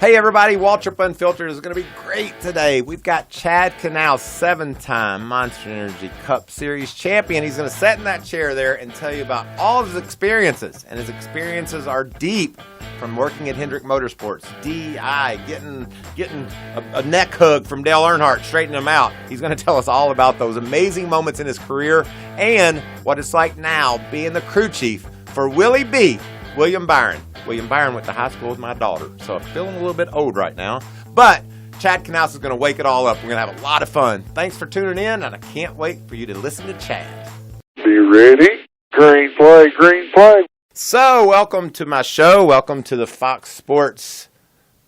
Hey everybody, Waltrip Unfiltered is going to be great today. We've got Chad Knaus, 7-time Monster Energy Cup Series champion. He's going to sit in that chair there and tell you about all of his experiences. And his experiences are deep, from working at Hendrick Motorsports, DI, getting a neck hug from Dale Earnhardt, straightening him out. He's going to tell us all about those amazing moments in his career and what it's like now being the crew chief for Willie B. William Byron. William Byron went to high school with my daughter, so I'm feeling a little bit old right now. But Chad Knaus is going to wake it all up. We're going to have a lot of fun. Thanks for tuning in, and I can't wait for you to listen to Chad. Be ready. Green flag, green flag. So, welcome to my show. Welcome to the Fox Sports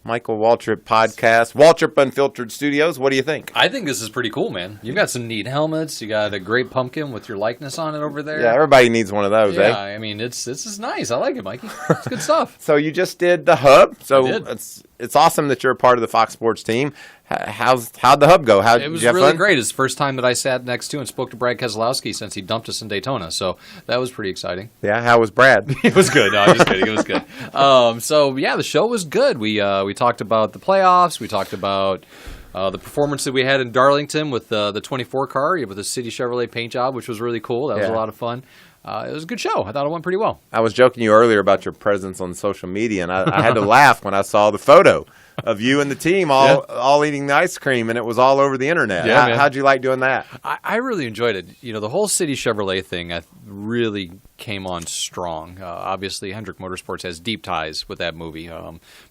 Michael Waltrip podcast, Waltrip Unfiltered Studios. What do you think? I think this is pretty cool, man. You've got some neat helmets. You got a great pumpkin with your likeness on it over there. Yeah, everybody needs one of those, yeah, I mean, this is nice. I like it, Mikey. It's good stuff. So you just did the hub. So I did. It's awesome that you're a part of the Fox Sports team. How'd the hub go? It was really great. It's the first time that I sat next to and spoke to Brad Keselowski since he dumped us in Daytona. So that was pretty exciting. Yeah, how was Brad? It was good. No, I'm just kidding. It was good. So yeah, the show was good. We talked about the playoffs. We talked about the performance that we had in Darlington with the 24 car with the City Chevrolet paint job, which was really cool. That was a lot of fun. It was a good show. I thought it went pretty well. I was joking to you earlier about your presence on social media, and I had to laugh when I saw the photo of you and the team all eating the ice cream, and it was all over the internet. Yeah, how'd you like doing that? I really enjoyed it. You know, the whole City Chevrolet thing really came on strong. Obviously, Hendrick Motorsports has deep ties with that movie.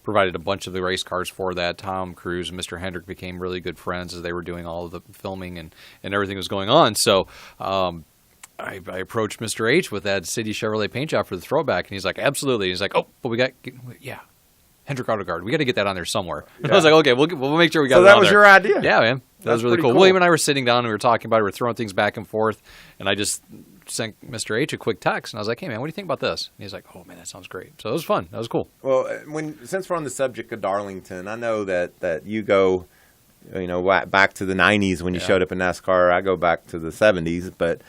Provided a bunch of the race cars for that. Tom Cruise and Mr. Hendrick became really good friends as they were doing all of the filming and everything was going on. So I approached Mr. H with that City Chevrolet paint job for the Throwback, and he's like, absolutely. He's like, oh, but Hendrick Auto Guard. We got to get that on there somewhere. And I was like, okay, we'll make sure we got it on there. So that was your idea? Yeah, man. That was really cool. William and I were sitting down and we were talking about it. We were throwing things back and forth, and I just sent Mr. H a quick text, and I was like, hey, man, what do you think about this? And he's like, oh, man, that sounds great. So it was fun. That was cool. Well, since we're on the subject of Darlington, I know that you go, back to the 90s when you showed up in NASCAR. I go back to the 70s, but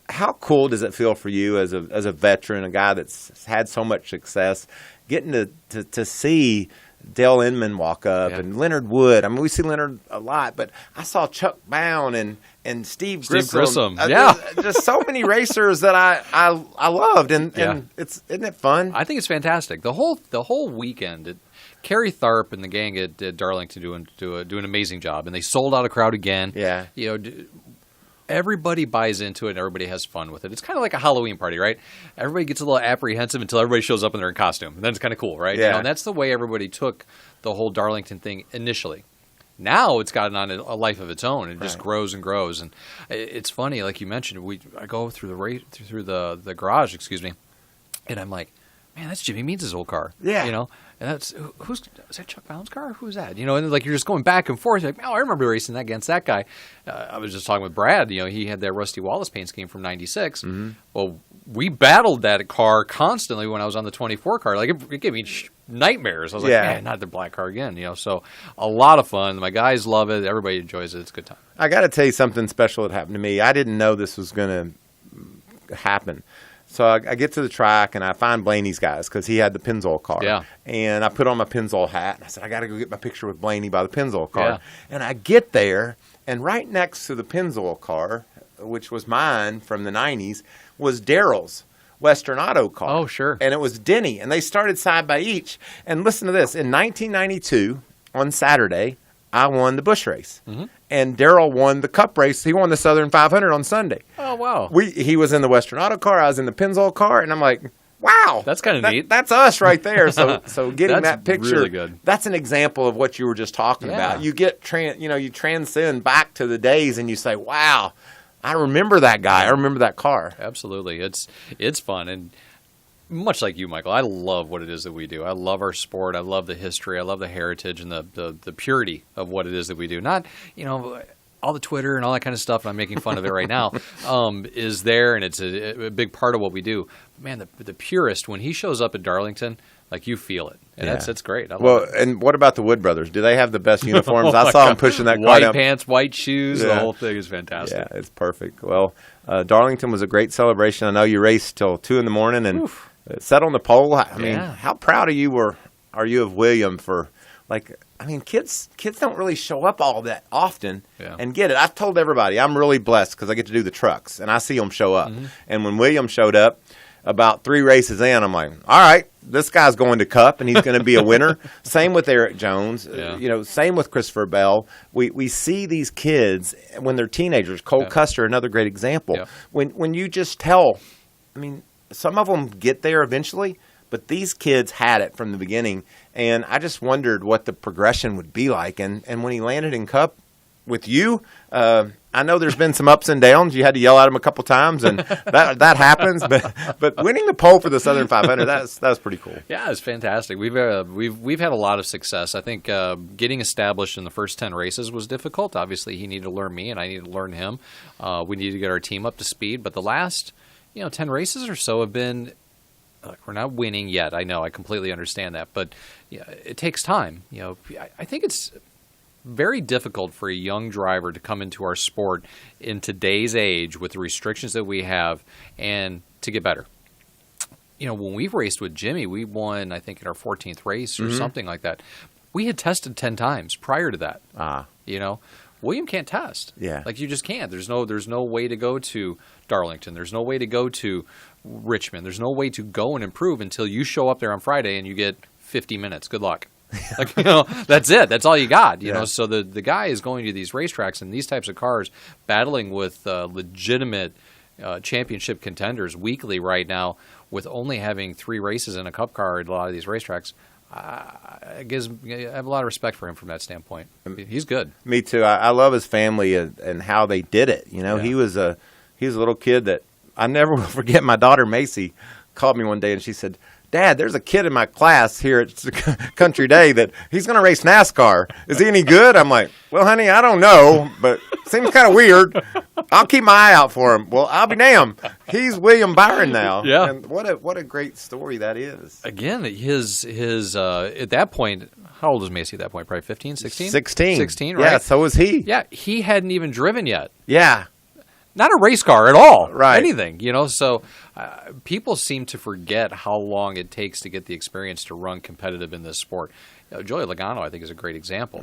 how cool does it feel for you as a veteran, a guy that's had so much success, getting to see Dale Inman walk up and Leonard Wood? I mean, we see Leonard a lot, but I saw Chuck Bown and Steve Grissom. Just so many racers that I loved, and isn't it fun? I think it's fantastic. The whole weekend. Kerry Tharp and the gang at Darlington do an amazing job, and they sold out a crowd again. Yeah, everybody buys into it and everybody has fun with it. It's kind of like a Halloween party, right? Everybody gets a little apprehensive until everybody shows up and they're in costume. And then it's kind of cool, right? Yeah. And that's the way everybody took the whole Darlington thing initially. Now it's gotten on a life of its own. It just grows and grows. And it's funny, like you mentioned, I go through the garage, and I'm like, man, that's Jimmy Means' old car. Yeah. And is that Chuck Bound's car? Who's that? And like you're just going back and forth. You're like, oh, I remember racing that against that guy. I was just talking with Brad. He had that Rusty Wallace paint scheme from '96. Mm-hmm. Well, we battled that car constantly when I was on the 24 car. Like it gave me nightmares. I was like, man, not the black car again. So a lot of fun. My guys love it. Everybody enjoys it. It's a good time. I got to tell you something special that happened to me. I didn't know this was going to happen. So I get to the track, and I find Blaney's guys because he had the Pennzoil car. Yeah. And I put on my Pennzoil hat, and I said, I got to go get my picture with Blaney by the Pennzoil car. Yeah. And I get there, and right next to the Pennzoil car, which was mine from the 90s, was Daryl's Western Auto car. Oh, sure. And it was Denny, and they started side by each. And listen to this. In 1992, on Saturday, I won the Busch race. Mm-hmm. And Darryl won the Cup race. He won the Southern 500 on Sunday. Oh, wow. He was in the Western Auto car. I was in the Pennzoil car. And I'm like, wow. That's kind of neat. That's us right there. So getting that picture, really good. That's an example of what you were just talking about. You get you transcend back to the days and you say, wow, I remember that guy. I remember that car. Absolutely. It's fun. And much like you, Michael, I love what it is that we do. I love our sport. I love the history. I love the heritage and the purity of what it is that we do. Not, all the Twitter and all that kind of stuff, and I'm making fun of it right now, is there, and it's a big part of what we do. But man, the purist, when he shows up at Darlington, like you feel it. And that's great. I love it. And what about the Wood brothers? Do they have the best uniforms? I saw them pushing that car white down. Pants, white shoes. The whole thing is fantastic. Yeah, it's perfect. Well, Darlington was a great celebration. I know you raced till 2 a.m. and sat on the pole. I mean, how proud of you are you of William for, like, I mean, kids don't really show up all that often and get it. I've told everybody I'm really blessed because I get to do the trucks, and I see them show up. And when William showed up, about 3 races in, I'm like, all right, this guy's going to Cup, and he's going to be a winner. Same with Eric Jones. Same with Christopher Bell. We see these kids when they're teenagers. Cole Custer, another great example. Yeah. When you just tell, I mean, some of them get there eventually, but these kids had it from the beginning. And I just wondered what the progression would be like. And when he landed in Cup with you, I know there's been some ups and downs. You had to yell at him a couple times, and that happens. But winning the pole for the Southern 500, that was pretty cool. Yeah, it's fantastic. We've had a lot of success. I think getting established in the first 10 races was difficult. Obviously, he needed to learn me, and I needed to learn him. We needed to get our team up to speed. But the last 10 races or so have been. We're not winning yet. I know. I completely understand that, but it takes time. I think it's very difficult for a young driver to come into our sport in today's age with the restrictions that we have and to get better. When we've raced with Jimmie, we won, I think, in our 14th race or something like that. We had tested 10 times prior to that. William can't test. Yeah. Like, you just can't. There's no way to go to Darlington. There's no way to go to Richmond. There's no way to go and improve until you show up there on Friday and you get 50 minutes. Good luck. That's it. That's all you got. You know. So the guy is going to these racetracks and these types of cars, battling with legitimate championship contenders weekly right now, with only having 3 races in a Cup car at a lot of these racetracks. I have a lot of respect for him from that standpoint. He's good. Me too. I love his family and how they did it. He was a little kid that I never will forget. My daughter Macy called me one day and she said, "Dad, there's a kid in my class here at Country Day that he's going to race NASCAR. Is he any good?" I'm like, "Well, honey, I don't know, but seems kind of weird. I'll keep my eye out for him." Well, I'll be damned. He's William Byron now. Yeah. And what a great story that is. Again, his at that point, how old was Macy at that point? Probably 15, 16? 16, right? Yeah, so was he. Yeah, he hadn't even driven yet. Yeah. Not a race car at all. Right. Anything, So people seem to forget how long it takes to get the experience to run competitive in this sport. Joey Logano, I think, is a great example.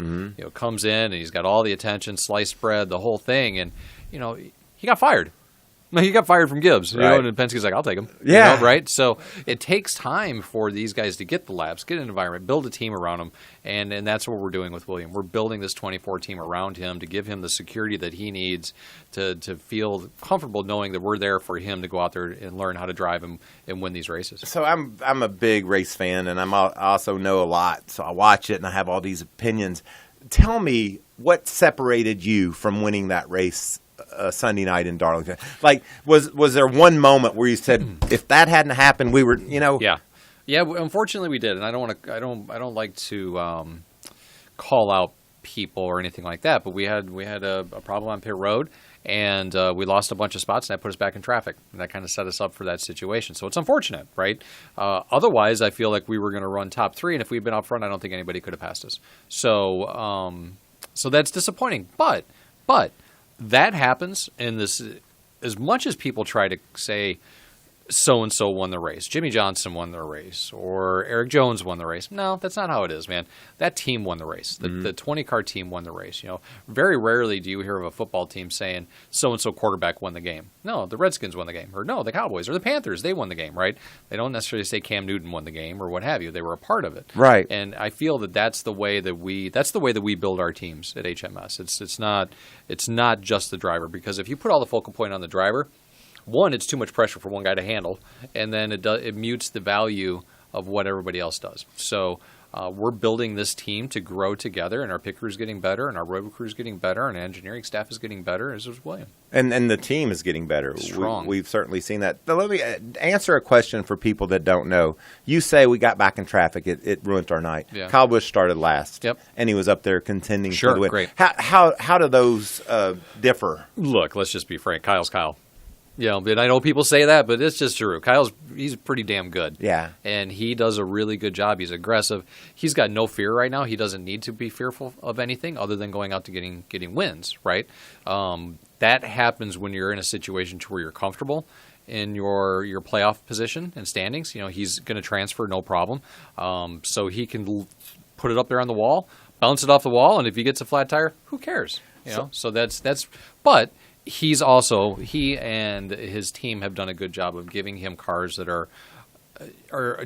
Comes in and he's got all the attention, sliced bread, the whole thing, and he got fired. He got fired from Gibbs, right. And Penske's like, "I'll take him." Yeah. Right? So it takes time for these guys to get the laps, get an environment, build a team around them, and that's what we're doing with William. We're building this 24 team around him to give him the security that he needs to feel comfortable knowing that we're there for him to go out there and learn how to drive and win these races. So I'm a big race fan, and I also know a lot, so I watch it and I have all these opinions. Tell me what separated you from winning that race Sunday night in Darlington. Like, was there one moment where you said, if that hadn't happened, we were, Yeah. Unfortunately, we did, and I don't like to call out people or anything like that. But we had a problem on pit road, and we lost a bunch of spots, and that put us back in traffic, and that kind of set us up for that situation. So it's unfortunate, right? Otherwise, I feel like we were going to run top 3, and if we'd been up front, I don't think anybody could have passed us. So that's disappointing, but. That happens in this. As much as people try to say so-and-so won the race, Jimmie Johnson won the race, or Eric Jones won the race. No, that's not how it is, man. That team won the race. The 20-car team won the race. Very rarely do you hear of a football team saying so-and-so quarterback won the game. No, the Redskins won the game. Or no, the Cowboys or the Panthers, they won the game, right? They don't necessarily say Cam Newton won the game or what have you. They were a part of it. Right. And I feel that's the way that we build our teams at HMS. It's not just the driver, because if you put all the focal point on the driver, one, it's too much pressure for one guy to handle, and then it mutes the value of what everybody else does. So we're building this team to grow together, and our pit crew is getting better, and our road crew is getting better, and our engineering staff is getting better, as is William. And the team is getting better. Strong. We've certainly seen that. Now, let me answer a question for people that don't know. You say we got back in traffic. It ruined our night. Yeah. Kyle Busch started last. Yep. And he was up there contending Sure, for the win. great. How do those differ? Look, let's just be frank. Kyle's Kyle. And I know people say that, but it's just true. He's pretty damn good. Yeah. And he does a really good job. He's aggressive. He's got no fear right now. He doesn't need to be fearful of anything other than going out to getting wins, right? That happens when you're in a situation to where you're comfortable in your playoff position and standings. He's going to transfer no problem. So he can put it up there on the wall, bounce it off the wall, and if he gets a flat tire, who cares? So that's. But he and his team have done a good job of giving him cars that are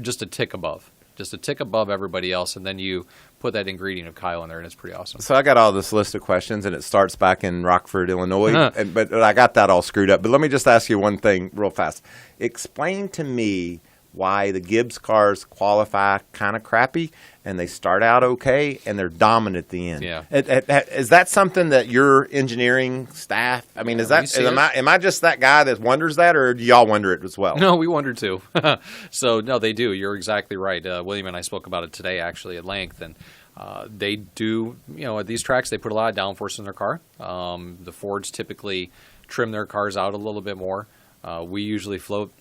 just a tick above. Just a tick above everybody else, and then you put that ingredient of Kyle in there, and it's pretty awesome. So I got all this list of questions, and it starts back in Rockford, Illinois, but I got that all screwed up. But let me just ask you one thing real fast. Explain to me why the Gibbs cars qualify kind of crappy, and they start out okay, and they're dominant at the end. Yeah. Is that something that your engineering staff, I mean, am I just that guy that wonders that, or do y'all wonder it as well? No, we wonder too. So, no, they do. You're exactly right. William and I spoke about it today, actually, at length, and they do, at these tracks, they put a lot of downforce in their car. The Fords typically trim their cars out a little bit more. We usually float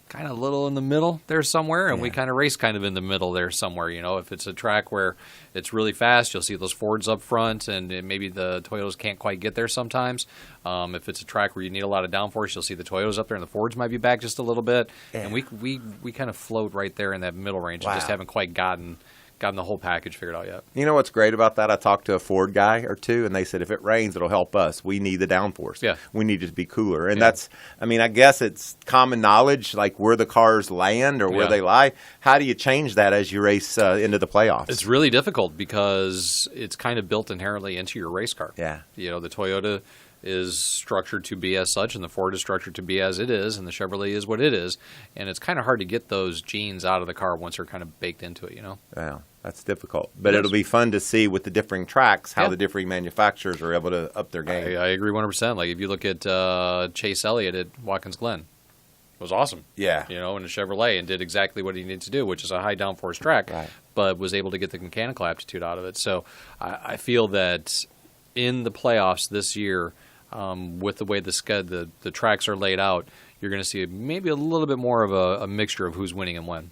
kind of a little in the middle there somewhere, and we kind of race kind of in the middle there somewhere. If it's a track where it's really fast, you'll see those Fords up front, and maybe the Toyotas can't quite get there sometimes. If it's a track where you need a lot of downforce, you'll see the Toyotas up there, and the Fords might be back just a little bit. Yeah. And we kind of float right there in that middle range. Wow. And just haven't quite gotten the whole package figured out yet. You know what's great about that? I talked to a Ford guy or two, and they said if it rains, it'll help us. We need the downforce. Yeah. We need it to be cooler. And I guess it's common knowledge, like where the cars land or where they lie. How do you change that as you race into the playoffs? It's really difficult because it's kind of built inherently into your race car. Yeah. The Toyota is structured to be as such, and the Ford is structured to be as it is, and the Chevrolet is what it is. And it's kind of hard to get those genes out of the car once they're kind of baked into it, Yeah, that's difficult. But it'll be fun to see with the differing tracks how the differing manufacturers are able to up their game. I agree 100%. Like, if you look at Chase Elliott at Watkins Glen, it was awesome. Yeah. In a Chevrolet, and did exactly what he needed to do, which is a high downforce track, but was able to get the mechanical aptitude out of it. So I feel that in the playoffs this year, with the way the tracks are laid out, you're going to see maybe a little bit more of a mixture of who's winning and when.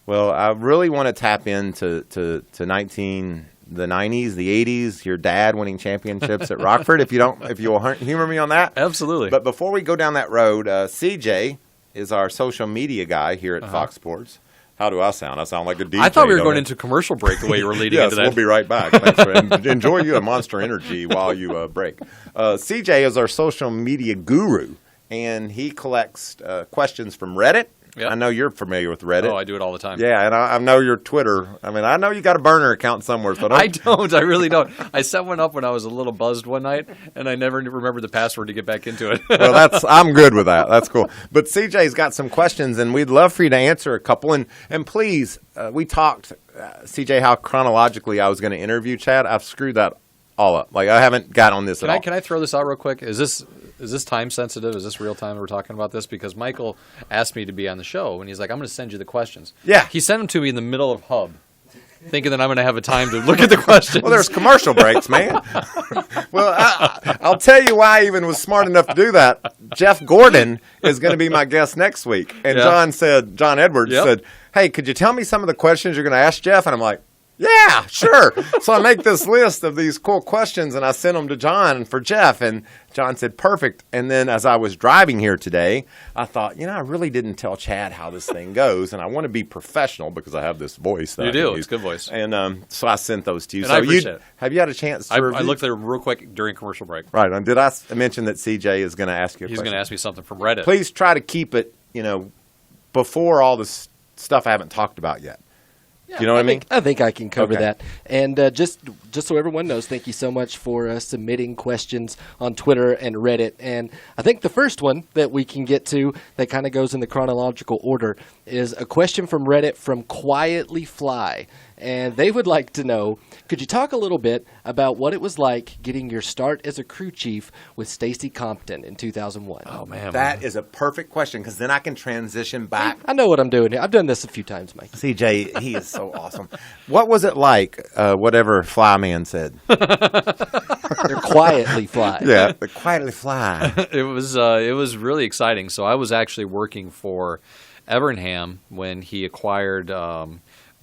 Well, I really want to tap into the 90s, the 80s, your dad winning championships at Rockford. If you'll humor me on that. Absolutely. But before we go down that road, CJ is our social media guy here at Fox Sports. How do I sound? I sound like a DJ. I thought we were going into commercial break the way you were leading into that. Yes, we'll be right back. Thanks for enjoy you a Monster Energy while you break. CJ is our social media guru, and he collects questions from Reddit. Yep. I know you're familiar with Reddit. Oh, I do it all the time. Yeah, and I know your Twitter. I mean, I know you got a burner account somewhere. So I don't. I really don't. I set one up when I was a little buzzed one night, and I never remembered the password to get back into it. Well, I'm good with that. That's cool. But CJ's got some questions, and we'd love for you to answer a couple. And please, we talked, CJ, how chronologically I was going to interview Chad. I've screwed that all up. Like, I haven't got on this at all. Can I throw this out real quick? Is this time sensitive? Is this real time we're talking about this? Because Michael asked me to be on the show, and he's like, I'm going to send you the questions. Yeah. He sent them to me in the middle of Hub, thinking that I'm going to have a time to look at the questions. Well, there's commercial breaks, man. Well, I'll tell you why I even was smart enough to do that. Jeff Gordon is going to be my guest next week. And John Edwards said, hey, could you tell me some of the questions you're going to ask Jeff? And I'm like, yeah, sure. So I make this list of these cool questions, and I sent them to John and for Jeff, and John said, perfect. And then as I was driving here today, I thought, I really didn't tell Chad how this thing goes, and I want to be professional because I have this voice. You do. It's a good voice. And so I sent those to you. And I appreciate it. Have you had a chance to review? I looked there real quick during commercial break. Right. And did I mention that CJ is going to ask you a question? He's going to ask me something from Reddit. Please try to keep it, before all this stuff I haven't talked about yet. Yeah, you know what I mean? I think I can cover that. And just so everyone knows, thank you so much for submitting questions on Twitter and Reddit. And I think the first one that we can get to that kind of goes in the chronological order is a question from Reddit from Quietly Fly. And they would like to know, could you talk a little bit about what it was like getting your start as a crew chief with Stacy Compton in 2001? Oh, man. That is a perfect question because then I can transition back. I know what I'm doing here. I've done this a few times, Mike. CJ, he is so awesome. What was it like, whatever Flyman said? They're quietly fly. Yeah, they quietly fly. It was really exciting. So I was actually working for Evernham when he acquired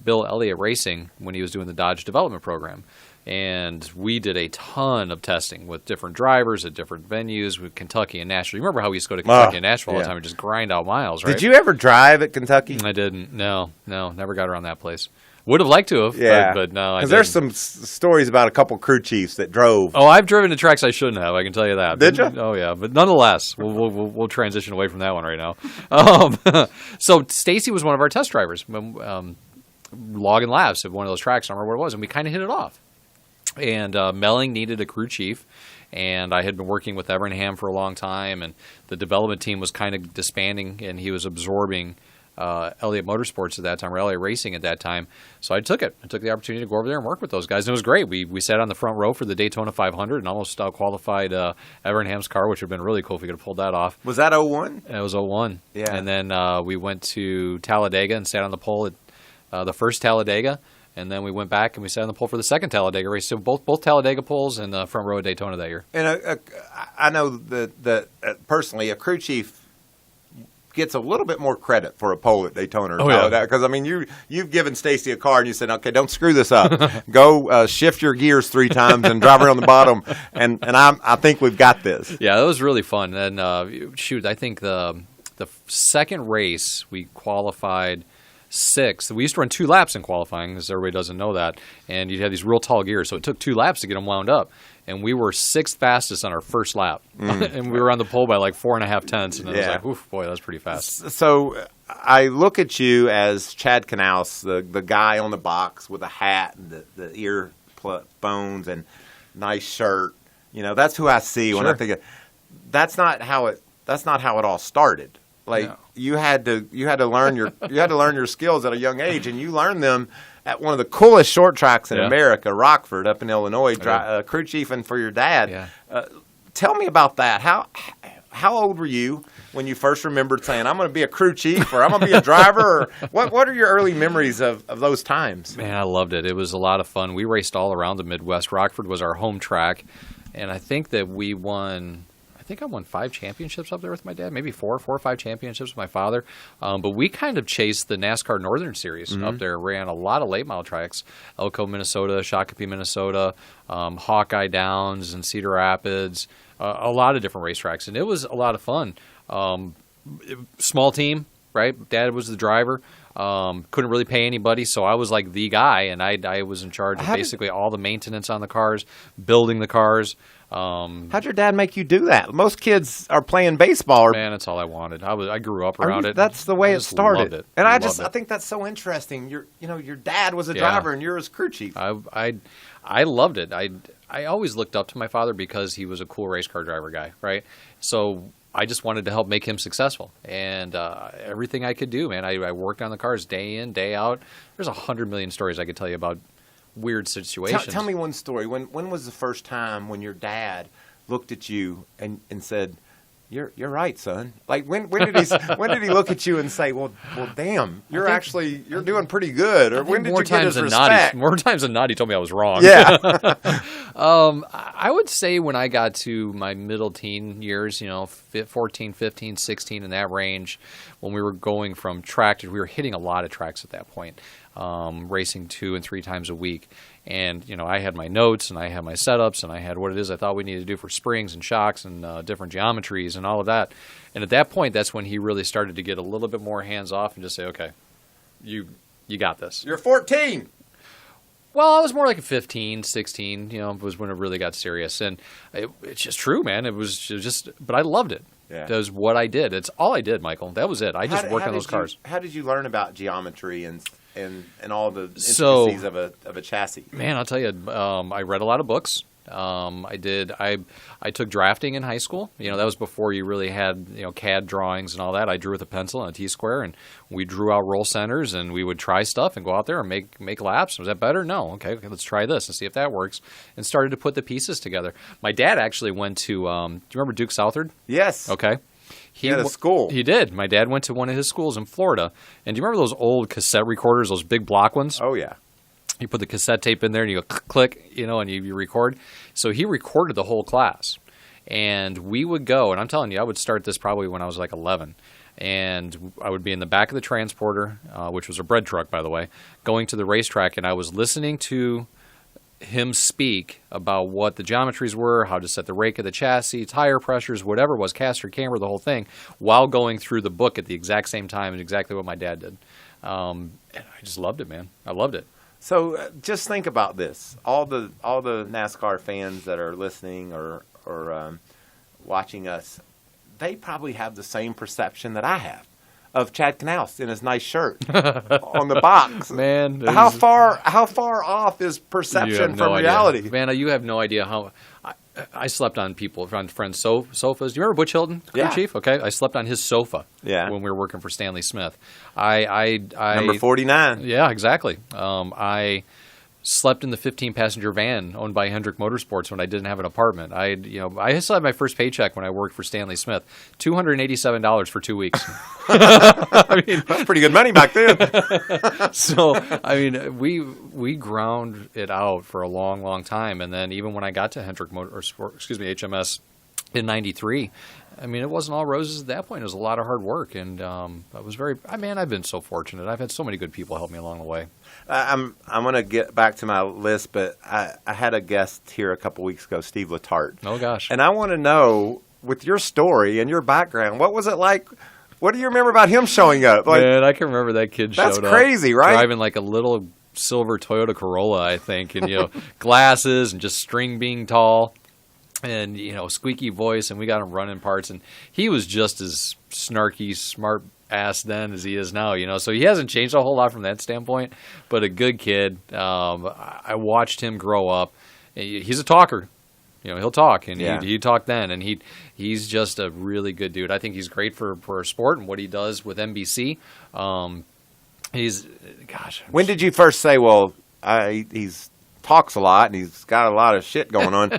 Bill Elliott Racing when he was doing the Dodge development program. And we did a ton of testing with different drivers at different venues with Kentucky and Nashville. You remember how we used to go to Kentucky and Nashville all the time and just grind out miles, right? Did you ever drive at Kentucky? I didn't. No, never got around that place. Would have liked to have, but no, I didn't. Because there's some stories about a couple crew chiefs that drove. Oh, I've driven to tracks I shouldn't have. I can tell you that. Did you? Oh yeah, but nonetheless, we'll transition away from that one right now. So Stacy was one of our test drivers, logging laps at one of those tracks. I don't remember what it was, and we kind of hit it off. And Melling needed a crew chief, and I had been working with Evernham for a long time, and the development team was kind of disbanding, and he was absorbing Elliott Motorsports at that time, or Elliott Racing at that time. So I took it. I took the opportunity to go over there and work with those guys, and it was great. We sat on the front row for the Daytona 500 and almost qualified Evernham's car, which would have been really cool if we could have pulled that off. Was that 01? It was 01. Yeah. And then we went to Talladega and sat on the pole at the first Talladega. And then we went back and we sat on the pole for the second Talladega race. So both Talladega poles and the front row of Daytona that year. And I know that personally, a crew chief gets a little bit more credit for a pole at Daytona. Oh, yeah. Because, I mean, you've given Stacy a car and you said, okay, don't screw this up. Go shift your gears 3 times and drive around the bottom. And I think we've got this. Yeah, that was really fun. And, I think the second race we qualified 6th. We used to run 2 laps in qualifying, because everybody doesn't know that. And you'd have these real tall gears, so it took 2 laps to get them wound up. And we were 6th fastest on our first lap. And we were on the pole by like 4.5 tenths. And I was like, oof, boy, that was pretty fast. So I look at you as Chad Knaus, the guy on the box with a hat and the earphones and nice shirt. You know, that's who I see when I think of. That's not how it all started. Like you had to learn your skills at a young age, and you learned them at one of the coolest short tracks in America, Rockford, up in Illinois, crew chiefing for your dad. Yeah. Tell me about that. How old were you when you first remembered saying, I'm going to be a crew chief, or I'm going to be a driver? Or what are your early memories of those times? Man, I loved it. It was a lot of fun. We raced all around the Midwest. Rockford was our home track, and I think that we won. I think I won 5 championships up there with my dad, maybe 4 or 5 championships with my father. But we kind of chased the NASCAR Northern Series up there. Ran a lot of late model tracks, Elko, Minnesota, Shakopee, Minnesota, Hawkeye Downs and Cedar Rapids, a lot of different racetracks. And it was a lot of fun. Small team, right? Dad was the driver. Couldn't really pay anybody, so I was like the guy, and I was in charge of basically all the maintenance on the cars, building the cars. How'd your dad make you do that? Most kids are playing baseball. Man, that's all I wanted. I grew up around it. That's the way it started. Loved it. And I think that's so interesting. Your dad was a driver and you're his crew chief. I loved it. I always looked up to my father because he was a cool race car driver guy, right? So I just wanted to help make him successful, and everything I could do, man. I worked on the cars day in, day out. There's 100 million stories I could tell you about weird situations. Tell me one story. When was the first time when your dad looked at you and said, "You're right, son"? Like when did he look at you and say, "Well, damn, you're doing pretty good"? Or when did you get his respect? More times than not, he told me I was wrong. Yeah. I would say when I got to my middle teen years, 14, 15, 16, in that range, when we were going from track to, we were hitting a lot of tracks at that point, racing 2 and 3 times a week. And, I had my notes and I had my setups and I had what it is I thought we needed to do for springs and shocks and different geometries and all of that. And at that point, that's when he really started to get a little bit more hands off and just say, okay, you got this. You're 14. Well, I was more like a 15, 16, was when it really got serious. And it's just true, man. It was just, but I loved it. Yeah. That was what I did. It's all I did, Michael. That was it. I just worked on those cars. How did you learn about geometry and all the intricacies of a chassis? Man, I'll tell you, I read a lot of books. I took drafting in high school. That was before you really had CAD drawings and all that. I drew with a pencil and a T-square, and we drew out roll centers, and we would try stuff and go out there and make laps. Was that better? No. Okay, let's try this and see if that works. And started to put the pieces together. My dad actually went to. Do you remember Duke Southard? Yes. Okay. He had a school. He did. My dad went to one of his schools in Florida. And do you remember those old cassette recorders, those big block ones? Oh, yeah. You put the cassette tape in there and you go click, and you record. So he recorded the whole class. And we would go, and I'm telling you, I would start this probably when I was like 11. and I would be in the back of the transporter, which was a bread truck, by the way, going to the racetrack, and I was listening to him speak about what the geometries were, how to set the rake of the chassis, tire pressures, whatever it was, caster, camber, the whole thing, while going through the book at the exact same time and exactly what my dad did. And I just loved it, man. I loved it. So just think about this. All the NASCAR fans that are listening or watching us, they probably have the same perception that I have of Chad Knaus in his nice shirt on the box. Man, how far off is perception from reality? Idea. Man, you have no idea how. I slept on friends' sofas. Do you remember Butch Hilton, crew chief? Okay, I slept on his sofa. When we were working for Stanley Smith. I number 49. Yeah, exactly. I slept in the 15-passenger van owned by Hendrick Motorsports when I didn't have an apartment. I still had my first paycheck when I worked for Stanley Smith, $287 for 2 weeks. I mean, that's pretty good money back then. So, I mean, we ground it out for a long, long time, and then even when I got to HMS in '93. I mean, it wasn't all roses at that point. It was a lot of hard work, and I've been so fortunate. I've had so many good people help me along the way. I'm going to get back to my list, but I had a guest here a couple weeks ago, Steve Letarte. Oh, gosh. And I want to know, with your story and your background, what was it like? What do you remember about him showing up? Man, I can remember that kid showed up. That's crazy, right? Driving like a little silver Toyota Corolla, I think, and, glasses and just string being tall. And, squeaky voice, and we got him running parts. And he was just as snarky, smart ass then as he is now, So he hasn't changed a whole lot from that standpoint, but a good kid. I watched him grow up. He's a talker. He'll talk, and he talked then, and he's just a really good dude. I think he's great for our sport and what he does with NBC. When did you first say, he's talks a lot and he's got a lot of shit going on?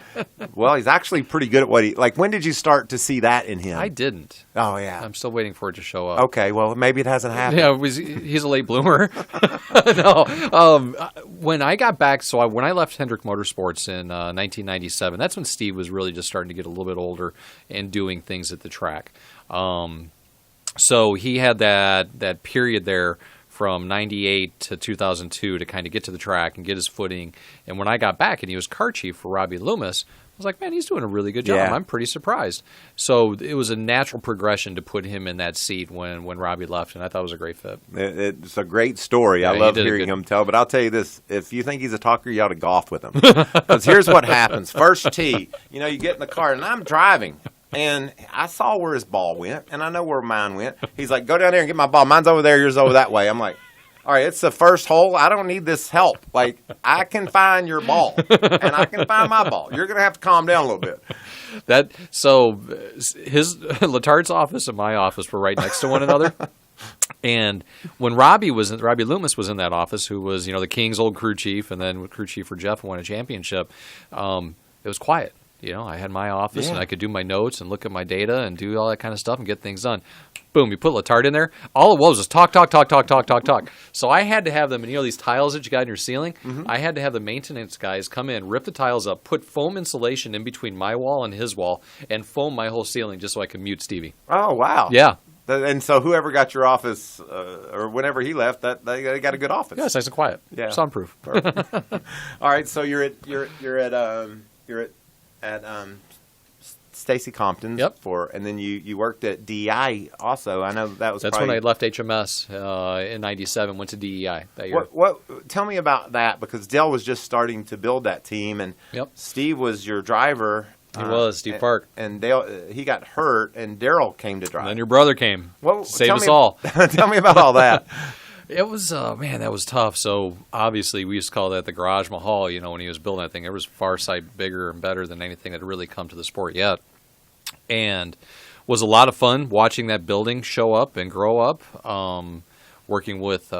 Well, he's actually pretty good at what when did you start to see that in him? I didn't. Oh, yeah. I'm still waiting for it to show up. Okay, well, maybe it hasn't happened. Yeah, he's a late bloomer. No. When I got back, when I left Hendrick Motorsports in 1997, that's when Steve was really just starting to get a little bit older and doing things at the track. So he had that period there from 98 to 2002 to kind of get to the track and get his footing. And when I got back and he was car chief for Robbie Loomis, I was like, man, he's doing a really good job. Yeah. I'm pretty surprised. So it was a natural progression to put him in that seat when Robbie left, and I thought it was a great fit. It's a great story. Yeah, I love hearing him tell. But I'll tell you this, if you think he's a talker, you ought to golf with him. Because here's what happens. First tee, you get in the car, and I'm driving. And I saw where his ball went, and I know where mine went. He's like, go down there and get my ball. Mine's over there, yours over that way. I'm like, all right, it's the first hole. I don't need this help. Like, I can find your ball, and I can find my ball. You're going to have to calm down a little bit. His Letarte's office and my office were right next to one another. And when Robbie Loomis was in that office, who was, the King's old crew chief, and then crew chief for Jeff and won a championship, it was quiet. I had my office and I could do my notes and look at my data and do all that kind of stuff and get things done. Boom, you put Letarte in there. All it was talk. So I had to have them, and these tiles that you got in your ceiling, I had to have the maintenance guys come in, rip the tiles up, put foam insulation in between my wall and his wall, and foam my whole ceiling just so I could mute Stevie. Oh, wow. Yeah. And so whoever got your office, or whenever he left, they got a good office. Yeah, it's nice and quiet. Yeah. Soundproof. All right, so you're at Stacy Compton's. Yep. And then you worked at DEI also. I know that's when I left HMS in '97. Went to DEI that year. What? Tell me about that, because Dale was just starting to build that team, and Steve was your driver. He was Steve Park, and Dale he got hurt, and Daryl came to drive. And then your brother came. Save us all. Tell me about all that. It was, that was tough. So, obviously, we used to call that the Garage Mahal, when he was building that thing. It was far sight bigger and better than anything that had really come to the sport yet. And was a lot of fun watching that building show up and grow up, working with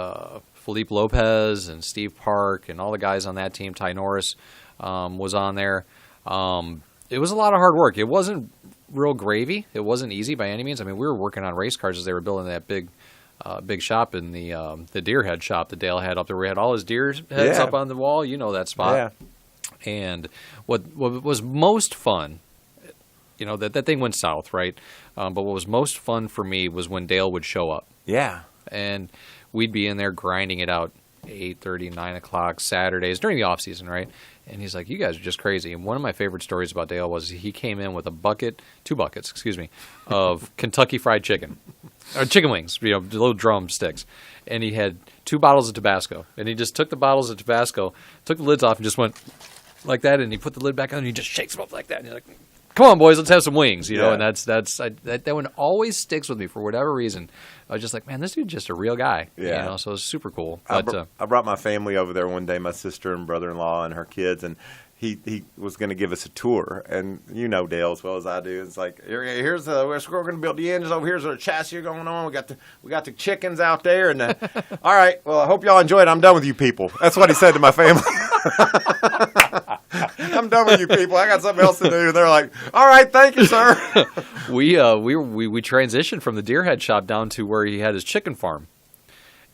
Felipe Lopez and Steve Park and all the guys on that team. Ty Norris was on there. It was a lot of hard work. It wasn't real gravy. It wasn't easy by any means. I mean, we were working on race cars as they were building that big shop in the deer head shop that Dale had up there. We had all his deer heads up on the wall. You know that spot. Yeah. And what was most fun that thing went south, right? But what was most fun for me was when Dale would show up. Yeah. And we'd be in there grinding it out 8:30, 9 o'clock Saturdays during the off season, right? And he's like, "You guys are just crazy." And one of my favorite stories about Dale was he came in with two buckets, of Kentucky Fried Chicken, or chicken wings, little drumsticks, and he had 2 bottles of Tabasco. And he just took the bottles of Tabasco, took the lids off, and just went like that. And he put the lid back on, and he just shakes them up like that. And he's like, "Come on, boys, let's have some wings," Yeah. And that one always sticks with me for whatever reason. I was just like, man, this dude's just a real guy. Yeah. So it's super cool. I But brought my family over there one day, my sister and brother-in-law and her kids, and he was going to give us a tour. And you know Dale as well as I do. It's like, here's we're going to build the engines over here's our chassis going on. We got the chickens out there, and all right. Well, I hope y'all enjoy it. I'm done with you people. That's what he said to my family. I'm done with you people. I got something else to do. And they're like, all right, thank you, sir. we transitioned from the deerhead shop down to where he had his chicken farm.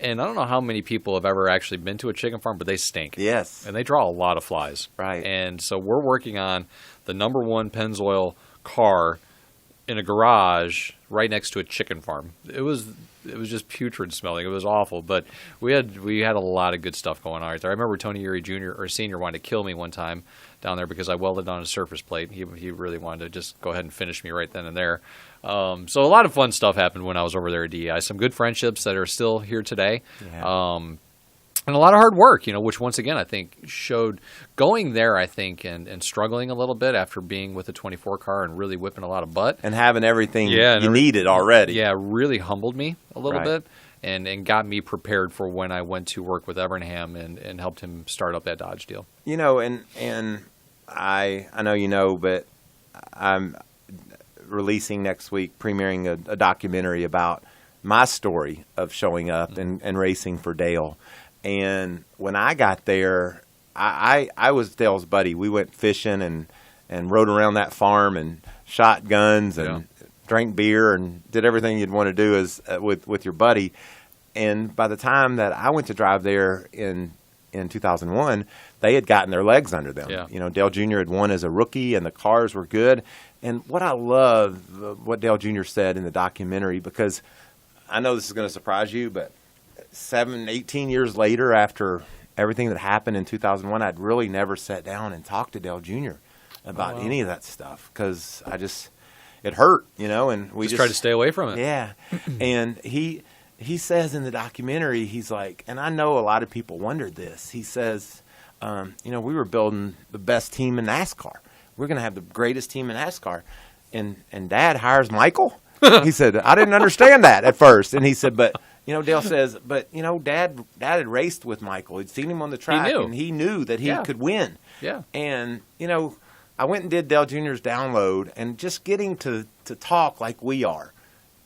And I don't know how many people have ever actually been to a chicken farm, but they stink. Yes. And they draw a lot of flies. Right. And so we're working on the number 1 Pennzoil car in a garage right next to a chicken farm. It was just putrid smelling. It was awful. But we had a lot of good stuff going on right there. I remember Tony Erie Jr. or Sr. wanted to kill me one time down there because I welded on a surface plate. He really wanted to just go ahead and finish me right then and there. So a lot of fun stuff happened when I was over there at DEI. Some good friendships that are still here today. Yeah. And a lot of hard work, which once again I think showed going there, I think, and struggling a little bit after being with the 24 car and really whipping a lot of butt. And having everything you needed already. Yeah, really humbled me a little Right. bit and got me prepared for when I went to work with Evernham and helped him start up that Dodge deal. And I know but I'm releasing next week, premiering a documentary about my story of showing up and racing for Dale. And when I got there, I was Dale's buddy. We went fishing and rode around that farm and shot guns and drank beer and did everything you'd want to do with your buddy. And by the time that I went to drive there in 2001, they had gotten their legs under them. Yeah. Dale Jr. had won as a rookie, and the cars were good. And what I love, what Dale Jr. said in the documentary, because I know this is going to surprise you, but 18 years later, after everything that happened in 2001, I'd really never sat down and talked to Dale Jr. about any of that stuff because it hurt, and we just tried to stay away from it. Yeah. And he says in the documentary, he's like, and I know a lot of people wondered this. He says, we were building the best team in NASCAR. We're going to have the greatest team in NASCAR. And Dad hires Michael? He said, I didn't understand that at first. And he said, but, Dale says, but, Dad had raced with Michael. He'd seen him on the track. And he knew that he could win. Yeah. And, I went and did Dale Jr.'s download, and just getting to talk like we are,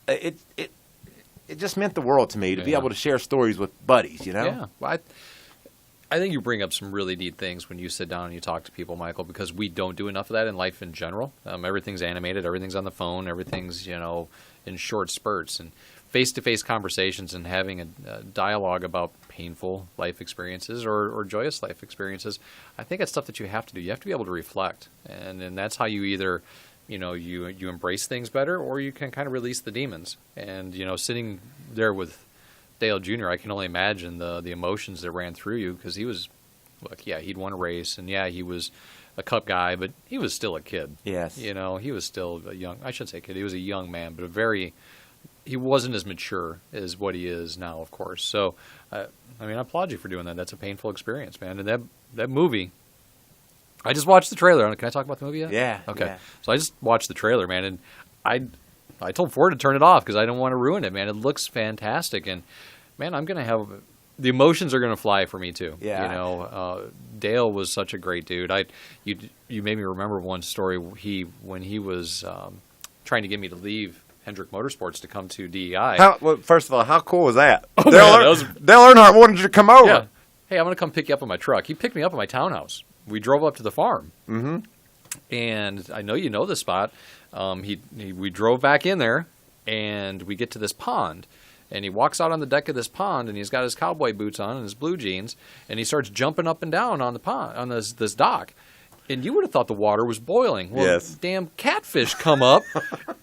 it just meant the world to me to be able to share stories with buddies, Yeah. Well, I think you bring up some really neat things when you sit down and you talk to people, Michael, because we don't do enough of that in life in general. Everything's animated, everything's on the phone, everything's, in short spurts. And face-to-face conversations and having a dialogue about painful life experiences or joyous life experiences, I think it's stuff that you have to do. You have to be able to reflect. And that's how you either you embrace things better, or you can kind of release the demons. And, sitting there with Dale Jr., I can only imagine the emotions that ran through you, because he'd won a race, and he was a Cup guy, but he was still a kid. Yes. He was still I shouldn't say kid, he was a young man, but he wasn't as mature as what he is now, of course. So, I applaud you for doing that. That's a painful experience, man. And that movie, I just watched the trailer. Can I talk about the movie yet? Yeah. Okay. Yeah. So I just watched the trailer, man, and I told Ford to turn it off because I didn't want to ruin it, man. It looks fantastic, and man, I'm gonna have the emotions are gonna fly for me too. Yeah. Dale was such a great dude. You made me remember one story. When he was trying to get me to leave Hendrick Motorsports to come to DEI. First of all, how cool was that? Oh, Dale Earnhardt wanted you to come over. Yeah. Hey, I'm going to come pick you up in my truck. He picked me up at my townhouse. We drove up to the farm. Mm-hmm. And I know you know this spot. We drove back in there, and we get to this pond. And he walks out on the deck of this pond, and he's got his cowboy boots on and his blue jeans, and he starts jumping up and down on the pond, on this dock. And you would have thought the water was boiling. Well, Yes. damn catfish come up,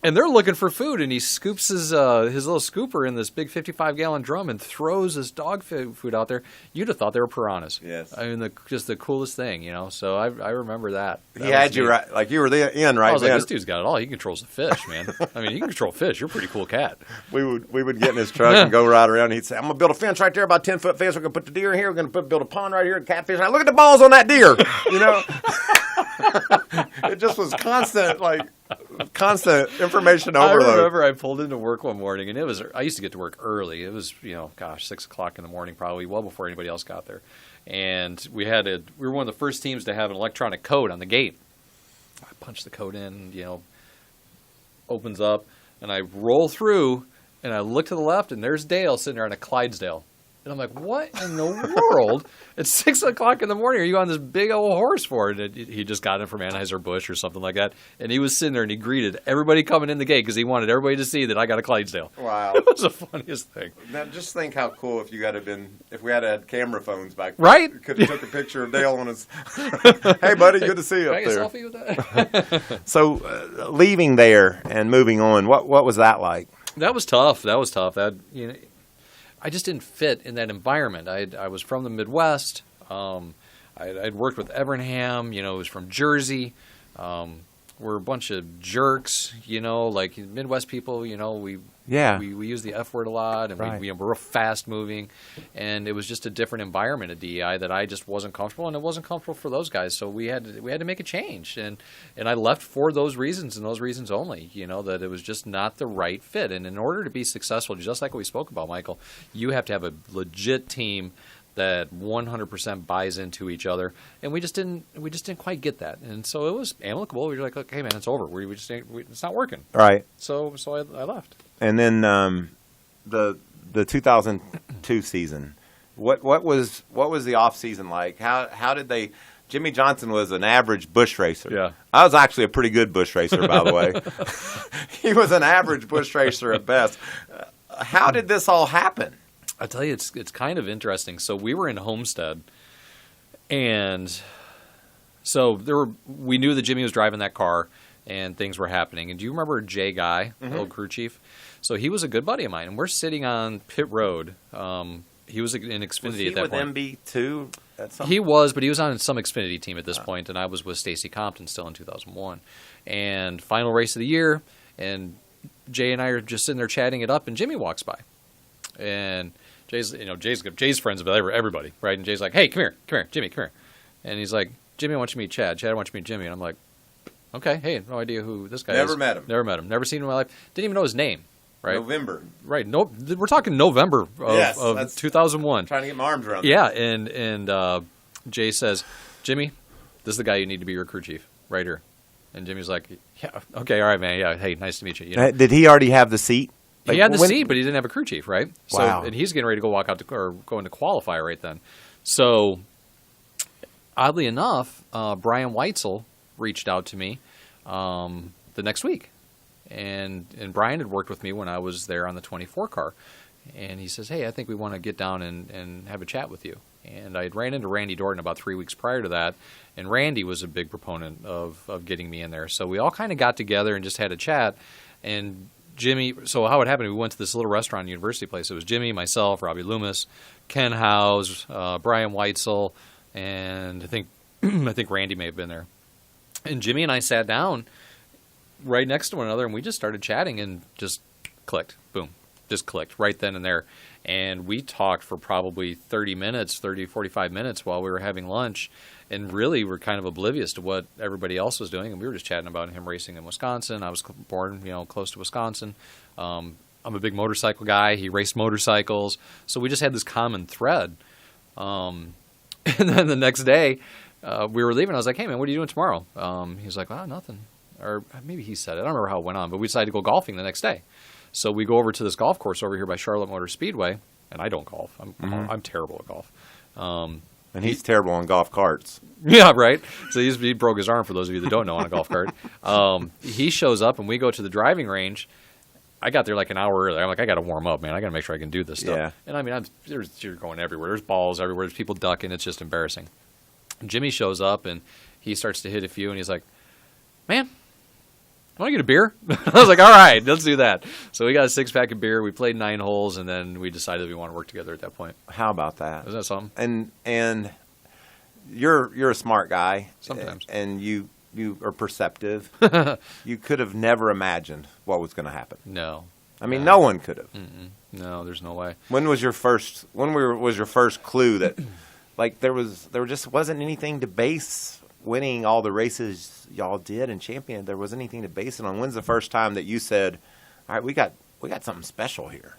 and they're looking for food, and he scoops his little scooper in this big 55-gallon drum and throws his dog food out there. You'd have thought they were piranhas. Yes. I mean, just the coolest thing, you know. So I remember that. He had you right, like you were in right I was then. like, this dude's got it all. He controls the fish, man. I mean, you can control fish. You're a pretty cool cat. We would get in his truck and go right around. He'd say, "I'm gonna build a fence right there, about 10-foot fence. We're gonna put the deer in here. We're gonna build a pond right here, and catfish. Now, look at the balls on that deer." You know, it just was constant information overload. I remember I pulled into work one morning, and I used to get to work early. It was 6 o'clock in the morning, probably well before anybody else got there. And we were one of the first teams to have an electronic code on the gate. I punch the code in, opens up, and I roll through, and I look to the left, and there's Dale sitting there on a Clydesdale. And I'm like, what in the world? It's 6 o'clock in the morning. Are you on this big old horse for? And he just got it from Anheuser-Busch or something like that. And he was sitting there, and he greeted everybody coming in the gate because he wanted everybody to see that I got a Clydesdale. Wow. It was the funniest thing. Now, just think how cool if we had had camera phones back then. Right? Could have took a picture of Dale on his. Hey, buddy, good to see you Can I up get a there. selfie with that? So, leaving there and moving on, what was that like? That was tough. I just didn't fit in that environment. I was from the Midwest. I'd worked with Evernham. It was from Jersey. We're a bunch of jerks. Like Midwest people. We use the F word a lot, and Right. we're real fast moving. And it was just a different environment at DEI that I just wasn't comfortable, and it wasn't comfortable for those guys. So we had to make a change, and I left for those reasons and those reasons only. That it was just not the right fit. And in order to be successful, just like what we spoke about, Michael, you have to have a legit team that 100% buys into each other, and we just didn't quite get that. And so it was amicable. We were like, okay, man, it's over. It's not working. Right. So I left. And then the 2002 season, what was the off season like? How did they? Jimmie Johnson was an average bush racer. Yeah. I was actually a pretty good bush racer, by the way. He was an average bush racer at best. How did this all happen? I tell you, it's kind of interesting. So we were in Homestead, and so we knew that Jimmie was driving that car, and things were happening. And do you remember Jay Guy, the old crew chief? So he was a good buddy of mine, and we're sitting on pit road. He was in Xfinity at that point. Was he with MB2 at some He was, but he was on some Xfinity team at this point, and I was with Stacy Compton still in 2001. And final race of the year, and Jay and I are just sitting there chatting it up, and Jimmie walks by, and Jay's friends with everybody, right? And Jay's like, "Hey, come here, Jimmie, come here," and he's like, "Jimmie, I want you to meet Chad. Chad, I want you to meet Jimmie." And I'm like, "Okay, hey, no idea who this guy is. Never met him. Never met him. Never seen him in my life. Didn't even know his name." Right. November. Right. No, we're talking November of that's 2001. Trying to get my arms around. Yeah, and Jay says, "Jimmie, this is the guy you need to be your crew chief right here." And Jimmie's like, "Yeah, okay, all right, man. Yeah, hey, nice to meet you." Did he already have the seat? He had the seat, but he didn't have a crew chief, right? Wow. So, and he's getting ready to go walk out or go into qualifier right then. So, oddly enough, Brian Weitzel reached out to me the next week. And Brian had worked with me when I was there on the 24 car. And he says, "Hey, I think we want to get down and have a chat with you." And I had ran into Randy Dorton about 3 weeks prior to that. And Randy was a big proponent of getting me in there. So we all kind of got together and just had a chat. And Jimmie, so how it happened, we went to this little restaurant, University Place. It was Jimmie, myself, Robbie Loomis, Ken Howes, Brian Weitzel, and I think Randy may have been there. And Jimmie and I sat down right next to one another, and we just started chatting and just clicked. Boom. Just clicked right then and there. And we talked for probably 45 minutes while we were having lunch, and really were kind of oblivious to what everybody else was doing. And we were just chatting about him racing in Wisconsin. I was born, close to Wisconsin. I'm a big motorcycle guy. He raced motorcycles. So we just had this common thread. And then the next day, we were leaving. I was like, "Hey, man, what are you doing tomorrow?" He's like, "Oh, nothing." Or maybe he said it. I don't remember how it went on, but we decided to go golfing the next day. So we go over to this golf course over here by Charlotte Motor Speedway, and I don't golf. I'm terrible at golf. And he's terrible on golf carts. Yeah, right. So he broke his arm, for those of you that don't know, on a golf cart. He shows up, and we go to the driving range. I got there like an hour early. I'm like, I got to warm up, man. I got to make sure I can do this stuff. Yeah. And I mean, you're going everywhere. There's balls everywhere. There's people ducking. It's just embarrassing. Jimmie shows up, and he starts to hit a few, and he's like, man, want to get a beer? I was like, all right, let's do that. So we got a 6-pack of beer. We played 9 holes, and then we decided we want to work together at that point. How about that? Isn't that something? And you're a smart guy. Sometimes. And you are perceptive. You could have never imagined what was going to happen. No. I mean, no one could have. No, there's no way. When was your first clue that like there just wasn't anything to base winning all the races y'all did and championed? There wasn't anything to base it on. When's the first time that you said, all right, we got something special here?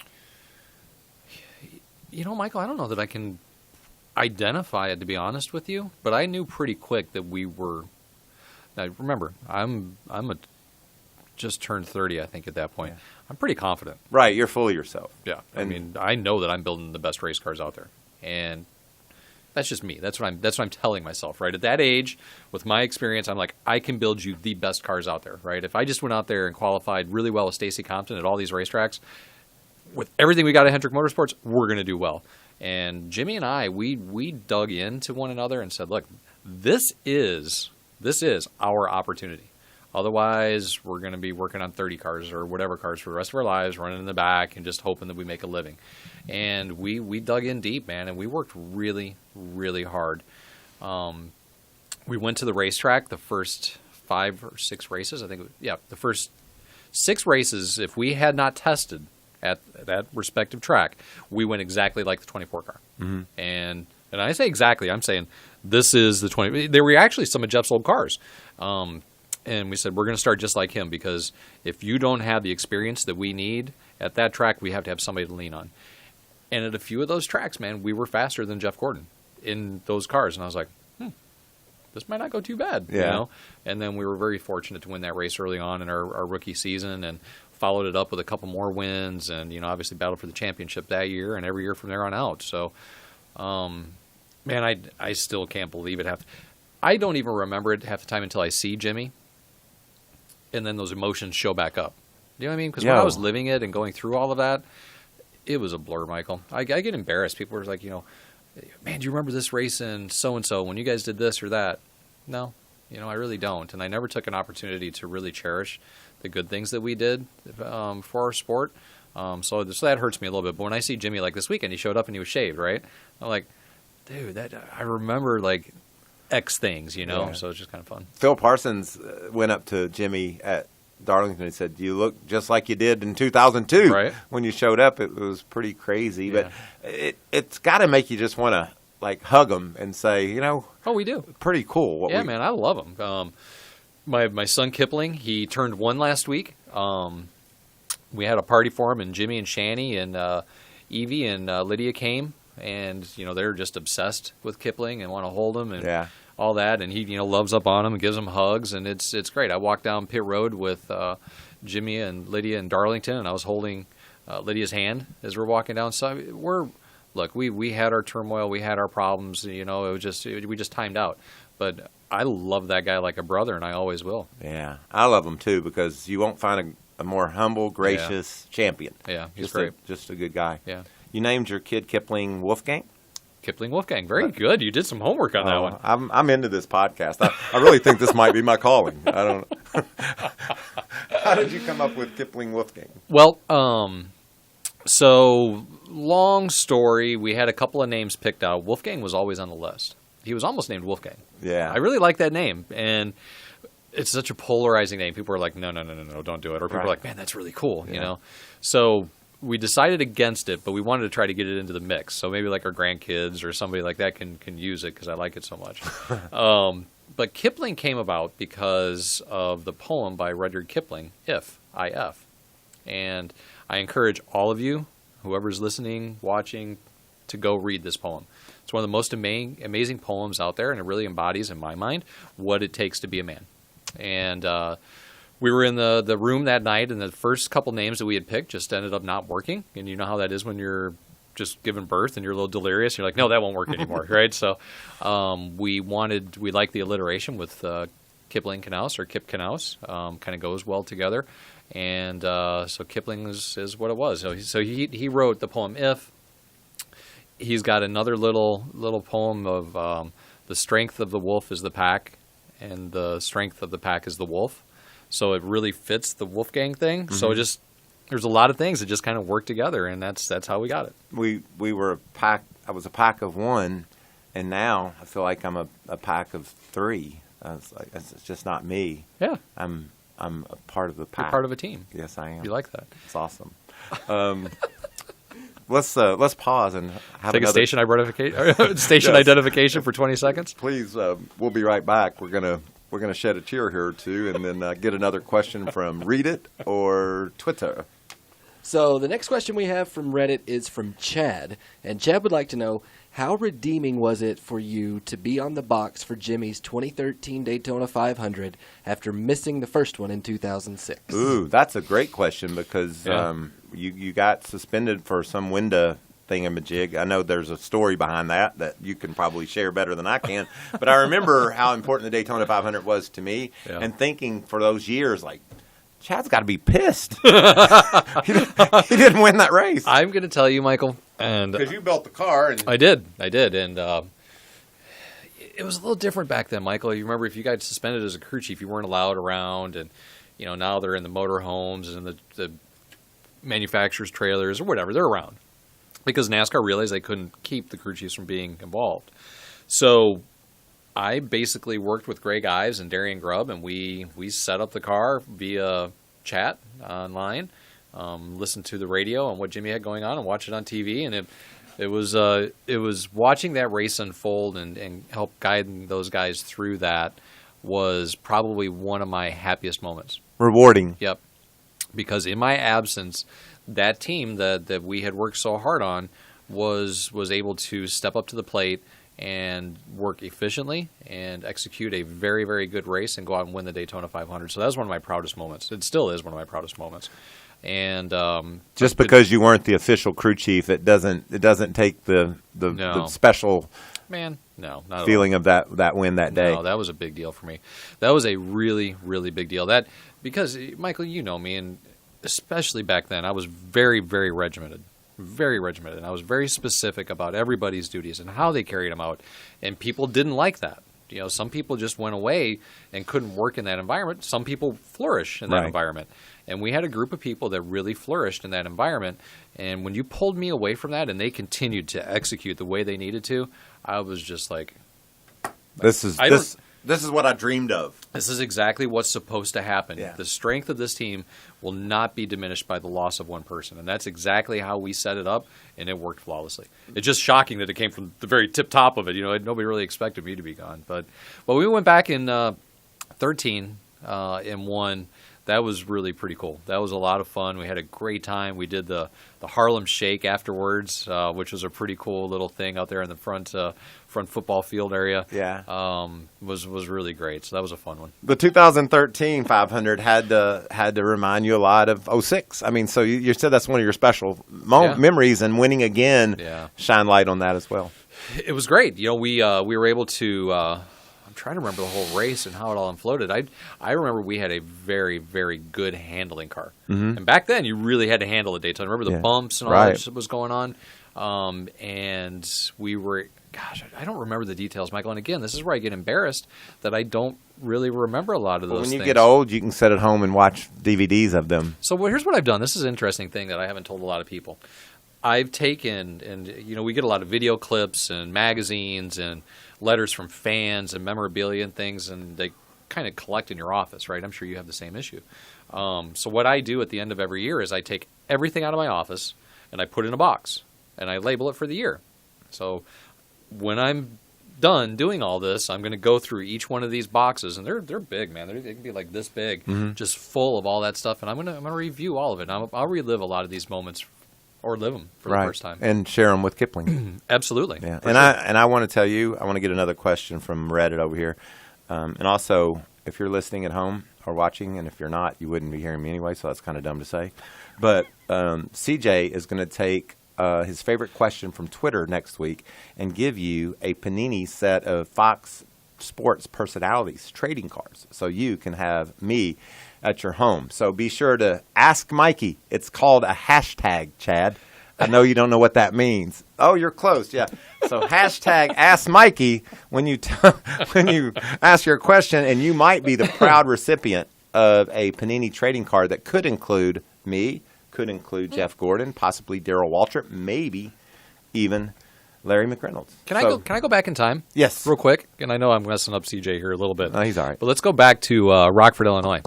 You know, Michael, I don't know that I can identify it, to be honest with you, but I knew pretty quick that we were. Now, remember, just turned 30, I think, at that point. Yeah. I'm pretty confident. Right, you're full of yourself. Yeah, I mean, I know that I'm building the best race cars out there, and that's just me. That's what I'm telling myself, right? At that age, with my experience, I'm like, I can build you the best cars out there, right? If I just went out there and qualified really well with Stacey Compton at all these racetracks, with everything we got at Hendrick Motorsports, we're going to do well. And Jimmie and I, we dug into one another and said, look, this is our opportunity. Otherwise, we're going to be working on 30 cars or whatever cars for the rest of our lives, running in the back and just hoping that we make a living. And we dug in deep, man, and we worked really, really hard. We went to the racetrack the first 5 or 6 races. I think, the first 6 races, if we had not tested at that respective track, we went exactly like the 24 car. Mm-hmm. And I say exactly, I'm saying this is the 20. There were actually some of Jeff's old cars. And we said, we're going to start just like him, because if you don't have the experience that we need at that track, we have to have somebody to lean on. And at a few of those tracks, man, we were faster than Jeff Gordon in those cars. And I was like, this might not go too bad. Yeah. You know? And then we were very fortunate to win that race early on in our rookie season, and followed it up with a couple more wins, and obviously battled for the championship that year and every year from there on out. So, man, I still can't believe it. I don't even remember it half the time until I see Jimmie. And then those emotions show back up. You know what I mean? Because when I was living it and going through all of that, it was a blur, Michael. I get embarrassed. People are like, man, do you remember this race in so-and-so when you guys did this or that? No, I really don't. And I never took an opportunity to really cherish the good things that we did for our sport. So that hurts me a little bit. But when I see Jimmie, like this weekend, he showed up and he was shaved, right? I'm like, dude, I remember, like, X things, so it's just kind of fun. Phil Parsons went up to Jimmie at Darlington and said, you look just like you did in 2002. Right. When you showed up, it was pretty crazy. Yeah. But it's got to make you just want to, like, hug him and say, oh, we do. Pretty cool. Man, I love him. My son Kipling, he turned 1 last week. We had a party for him, and Jimmie and Shani and Evie and Lydia came. And, they're just obsessed with Kipling and want to hold him and all that. And he, loves up on him and gives him hugs. And it's great. I walked down pit road with Jimmie and Lydia in Darlington, and I was holding Lydia's hand as we're walking down. So we had our turmoil. We had our problems. We just timed out. But I love that guy like a brother, and I always will. Yeah, I love him, too, because you won't find a more humble, gracious champion. Yeah, he's great. Just a good guy. Yeah. You named your kid Kipling Wolfgang? Kipling Wolfgang. Very good. You did some homework on that one. I'm into this podcast. I really think this might be my calling. I don't know. How did you come up with Kipling Wolfgang? Well, so long story. We had a couple of names picked out. Wolfgang was always on the list. He was almost named Wolfgang. Yeah. I really like that name. And it's such a polarizing name. People are like, no, don't do it. Or people are like, man, that's really cool, So we decided against it, but we wanted to try to get it into the mix. So maybe like our grandkids or somebody like that can use it because I like it so much. But Kipling came about because of the poem by Rudyard Kipling, If, I-F. And I encourage all of you, whoever's listening, watching, to go read this poem. It's one of the most amazing poems out there, and it really embodies, in my mind, what it takes to be a man. And we were in the room that night, and the first couple names that we had picked just ended up not working. And you know how that is when you're just giving birth and you're a little delirious. You're like, no, that won't work anymore, right? So we liked the alliteration with Kipling Knaus or Kip Knaus. Kind of goes well together. And so Kipling is what it was. So he wrote the poem If. He's got another little poem of the strength of the wolf is the pack, and the strength of the pack is the wolf. So it really fits the Wolfgang thing. So there's a lot of things that just kind of work together, and that's how we got it. We were a pack. I was a pack of one, and now I feel like I'm a pack of three. It's just not me. Yeah. I'm a part of the pack. You're part of a team. Yes, I am. You like that? It's awesome. Let's pause and have Take a another station identification for 20 seconds. Please, we'll be right back. We're gonna shed a tear here or two, and then get another question from Reddit or Twitter. So the next question we have from Reddit is from Chad, and Chad would like to know, how redeeming was it for you to be on the box for Jimmie's 2013 Daytona 500 after missing the first one in 2006? Ooh, that's a great question because you got suspended for some window thingamajig. I know there's a story behind that you can probably share better than I can, but I remember how important the Daytona 500 was to me, and thinking for those years, like, Chad's got to be pissed. He didn't win that race. I'm going to tell you, Michael, and because you built the car. And I did, and it was a little different back then, Michael. You remember if you got suspended as a crew chief, you weren't allowed around, and now they're in the motor homes and the manufacturers' trailers or whatever. They're around because NASCAR realized they couldn't keep the crew chiefs from being involved. So I basically worked with Greg Ives and Darian Grubb, and we set up the car via chat online, listened to the radio on what Jimmie had going on, and watched it on TV. And it was watching that race unfold and help guide those guys through that was probably one of my happiest moments. Rewarding. Yep. Because in my absence, that team that we had worked so hard on was able to step up to the plate and work efficiently and execute a very, very good race and go out and win the Daytona 500. So that was one of my proudest moments. It still is one of my proudest moments. And just because you weren't the official crew chief, it doesn't take the special not feeling of that win that day. No, that was a big deal for me. That was a really, really big deal. Because Michael, you know me, and especially back then, I was very, very regimented. Very regimented. And I was very specific about everybody's duties and how they carried them out. And people didn't like that. Some people just went away and couldn't work in that environment. Some people flourish in that environment. And we had a group of people that really flourished in that environment. And when you pulled me away from that and they continued to execute the way they needed to, I was just like, This is what I dreamed of. This is exactly what's supposed to happen. Yeah. The strength of this team will not be diminished by the loss of one person. And that's exactly how we set it up, and it worked flawlessly. It's just shocking that it came from the very tip top of it. Nobody really expected me to be gone. But we went back in 13 and won. That was really pretty cool. That was a lot of fun. We had a great time. We did the Harlem Shake afterwards, which was a pretty cool little thing out there in the front football field area. Yeah, was really great. So that was a fun one. The 2013 500 had to remind you a lot of 06. I mean, so you said that's one of your special memories, and winning again shine light on that as well. It was great. We were able to. I'm trying to remember the whole race and how it all unfolded. I remember we had a very, very good handling car. Mm-hmm. And back then, you really had to handle a Daytona. Remember the bumps and all that was going on? And we were, I don't remember the details, Michael. And again, this is where I get embarrassed that I don't really remember a lot of those things. When you get old, you can sit at home and watch DVDs of them. So here's what I've done. This is an interesting thing that I haven't told a lot of people. I've taken, and we get a lot of video clips and magazines and letters from fans and memorabilia and things, and they kind of collect in your office, right? I'm sure you have the same issue. So what I do at the end of every year is I take everything out of my office and I put it in a box and I label it for the year. So when I'm done doing all this, I'm going to go through each one of these boxes, and they're big, man. They can be like this big, just full of all that stuff, and I'm going to review all of it. And I'll relive a lot of these moments. Or live them for the first time. And share them with Kipling. Absolutely. Yeah. And I want to tell you, I want to get another question from Reddit over here. And also, if you're listening at home or watching, and if you're not, you wouldn't be hearing me anyway, so that's kind of dumb to say. But CJ is going to take his favorite question from Twitter next week and give you a Panini set of Fox Sports personalities trading cards. So you can have me at your home. So be sure to ask Mikey. It's called a hashtag, Chad. I know you don't know what that means. Oh, you're close. Yeah. So hashtag Ask Mikey when you when you ask your question, and you might be the proud recipient of a Panini trading card that could include me, could include Jeff Gordon, possibly Darrell Waltrip, maybe even Larry McReynolds. Can I go back in time? Yes. Real quick. And I know I'm messing up CJ here a little bit. No, he's all right. But let's go back to Rockford, Illinois.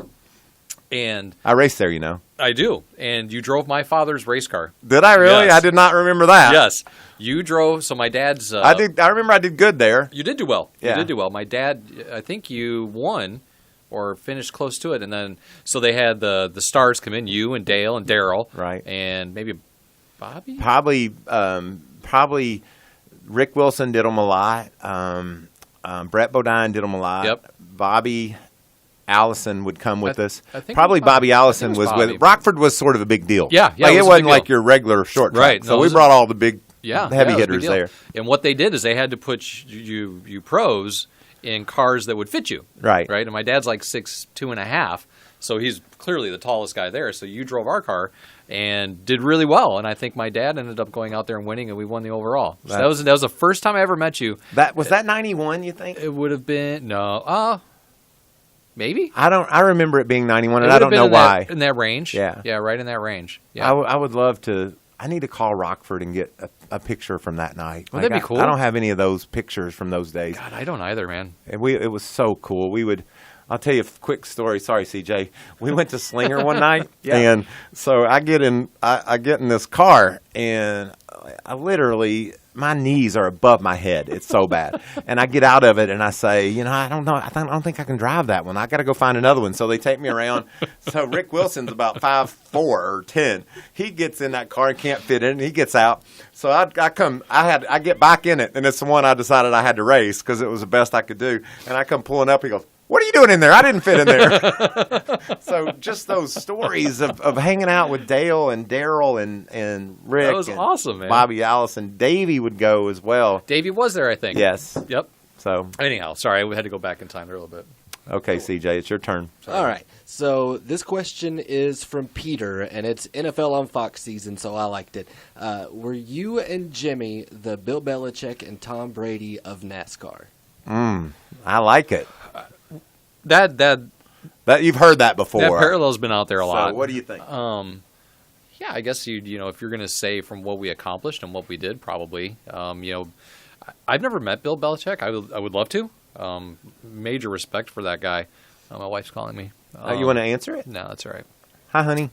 And I raced there, you know. I do. And you drove my father's race car. Did I really? Yes. I did not remember that. Yes. You drove. So my dad's. I did. I remember I did good there. You did do well. Yeah. You did do well. My dad, I think you won or finished close to it. And then, so they had the stars come in, you and Dale and Darrell. Right. And maybe Bobby? Probably Rick Wilson did them a lot. Brett Bodine did them a lot. Yep. Bobby Allison would come with us. I think Probably it was Bobby Allison was was with. Bobby. Rockford was sort of a big deal. Yeah, like it it was a wasn't big like deal. your regular short track. Right. So No, we brought all the big, Yeah, heavy it was a big hitters deal. there. And what they did is they had to put you pros in cars that would fit you. Right. Right. And my dad's like 6'2.5", so he's clearly the tallest guy there. So you drove our car and did really well. And I think my dad ended up going out there and winning, and we won the overall. So that was the first time I ever met you. That was that 91. You think? It would have been maybe. I remember it being 91, and It I would don't have know been why. in that range. Yeah. Yeah. Right in that range. Yeah. I would love to. I need to call Rockford and get a picture from that night. Wouldn't that be cool? I don't have any of those pictures from those days. God, I don't either, man. And it was so cool. I'll tell you a quick story. Sorry, CJ. We went to Slinger one night, and so I get in this car, and I literally, my knees are above my head. It's so bad. And I get out of it, and I say, I don't know. I don't think I can drive that one. I got to go find another one. So they take me around. So Rick Wilson's about 5'4" or 10. He gets in that car and can't fit in, and he gets out. So I get back in it, and it's the one I decided I had to race because it was the best I could do. And I come pulling up. He goes, "What are you doing in there? I didn't fit in there." So just those stories of hanging out with Dale and Darrell and Rick. That was and awesome, man. Bobby Allison. Davey would go as well. Davey was there, I think. Yes. Yep. So, Anyhow, sorry, I had to go back in time there a little bit. okay, CJ, it's your turn. All right. So this question is from Peter, and it's NFL on Fox season, so I liked it. Were you and Jimmy the Bill Belichick and Tom Brady of NASCAR? I like it. That You've heard that before. That parallel's been out there a lot. So what do you think? Yeah, I guess if you're going to say from what we accomplished and what we did, probably. I've never met Bill Belichick. I would love to. Major respect for that guy. My wife's calling me. You want to answer it? No, that's all right. Hi, honey.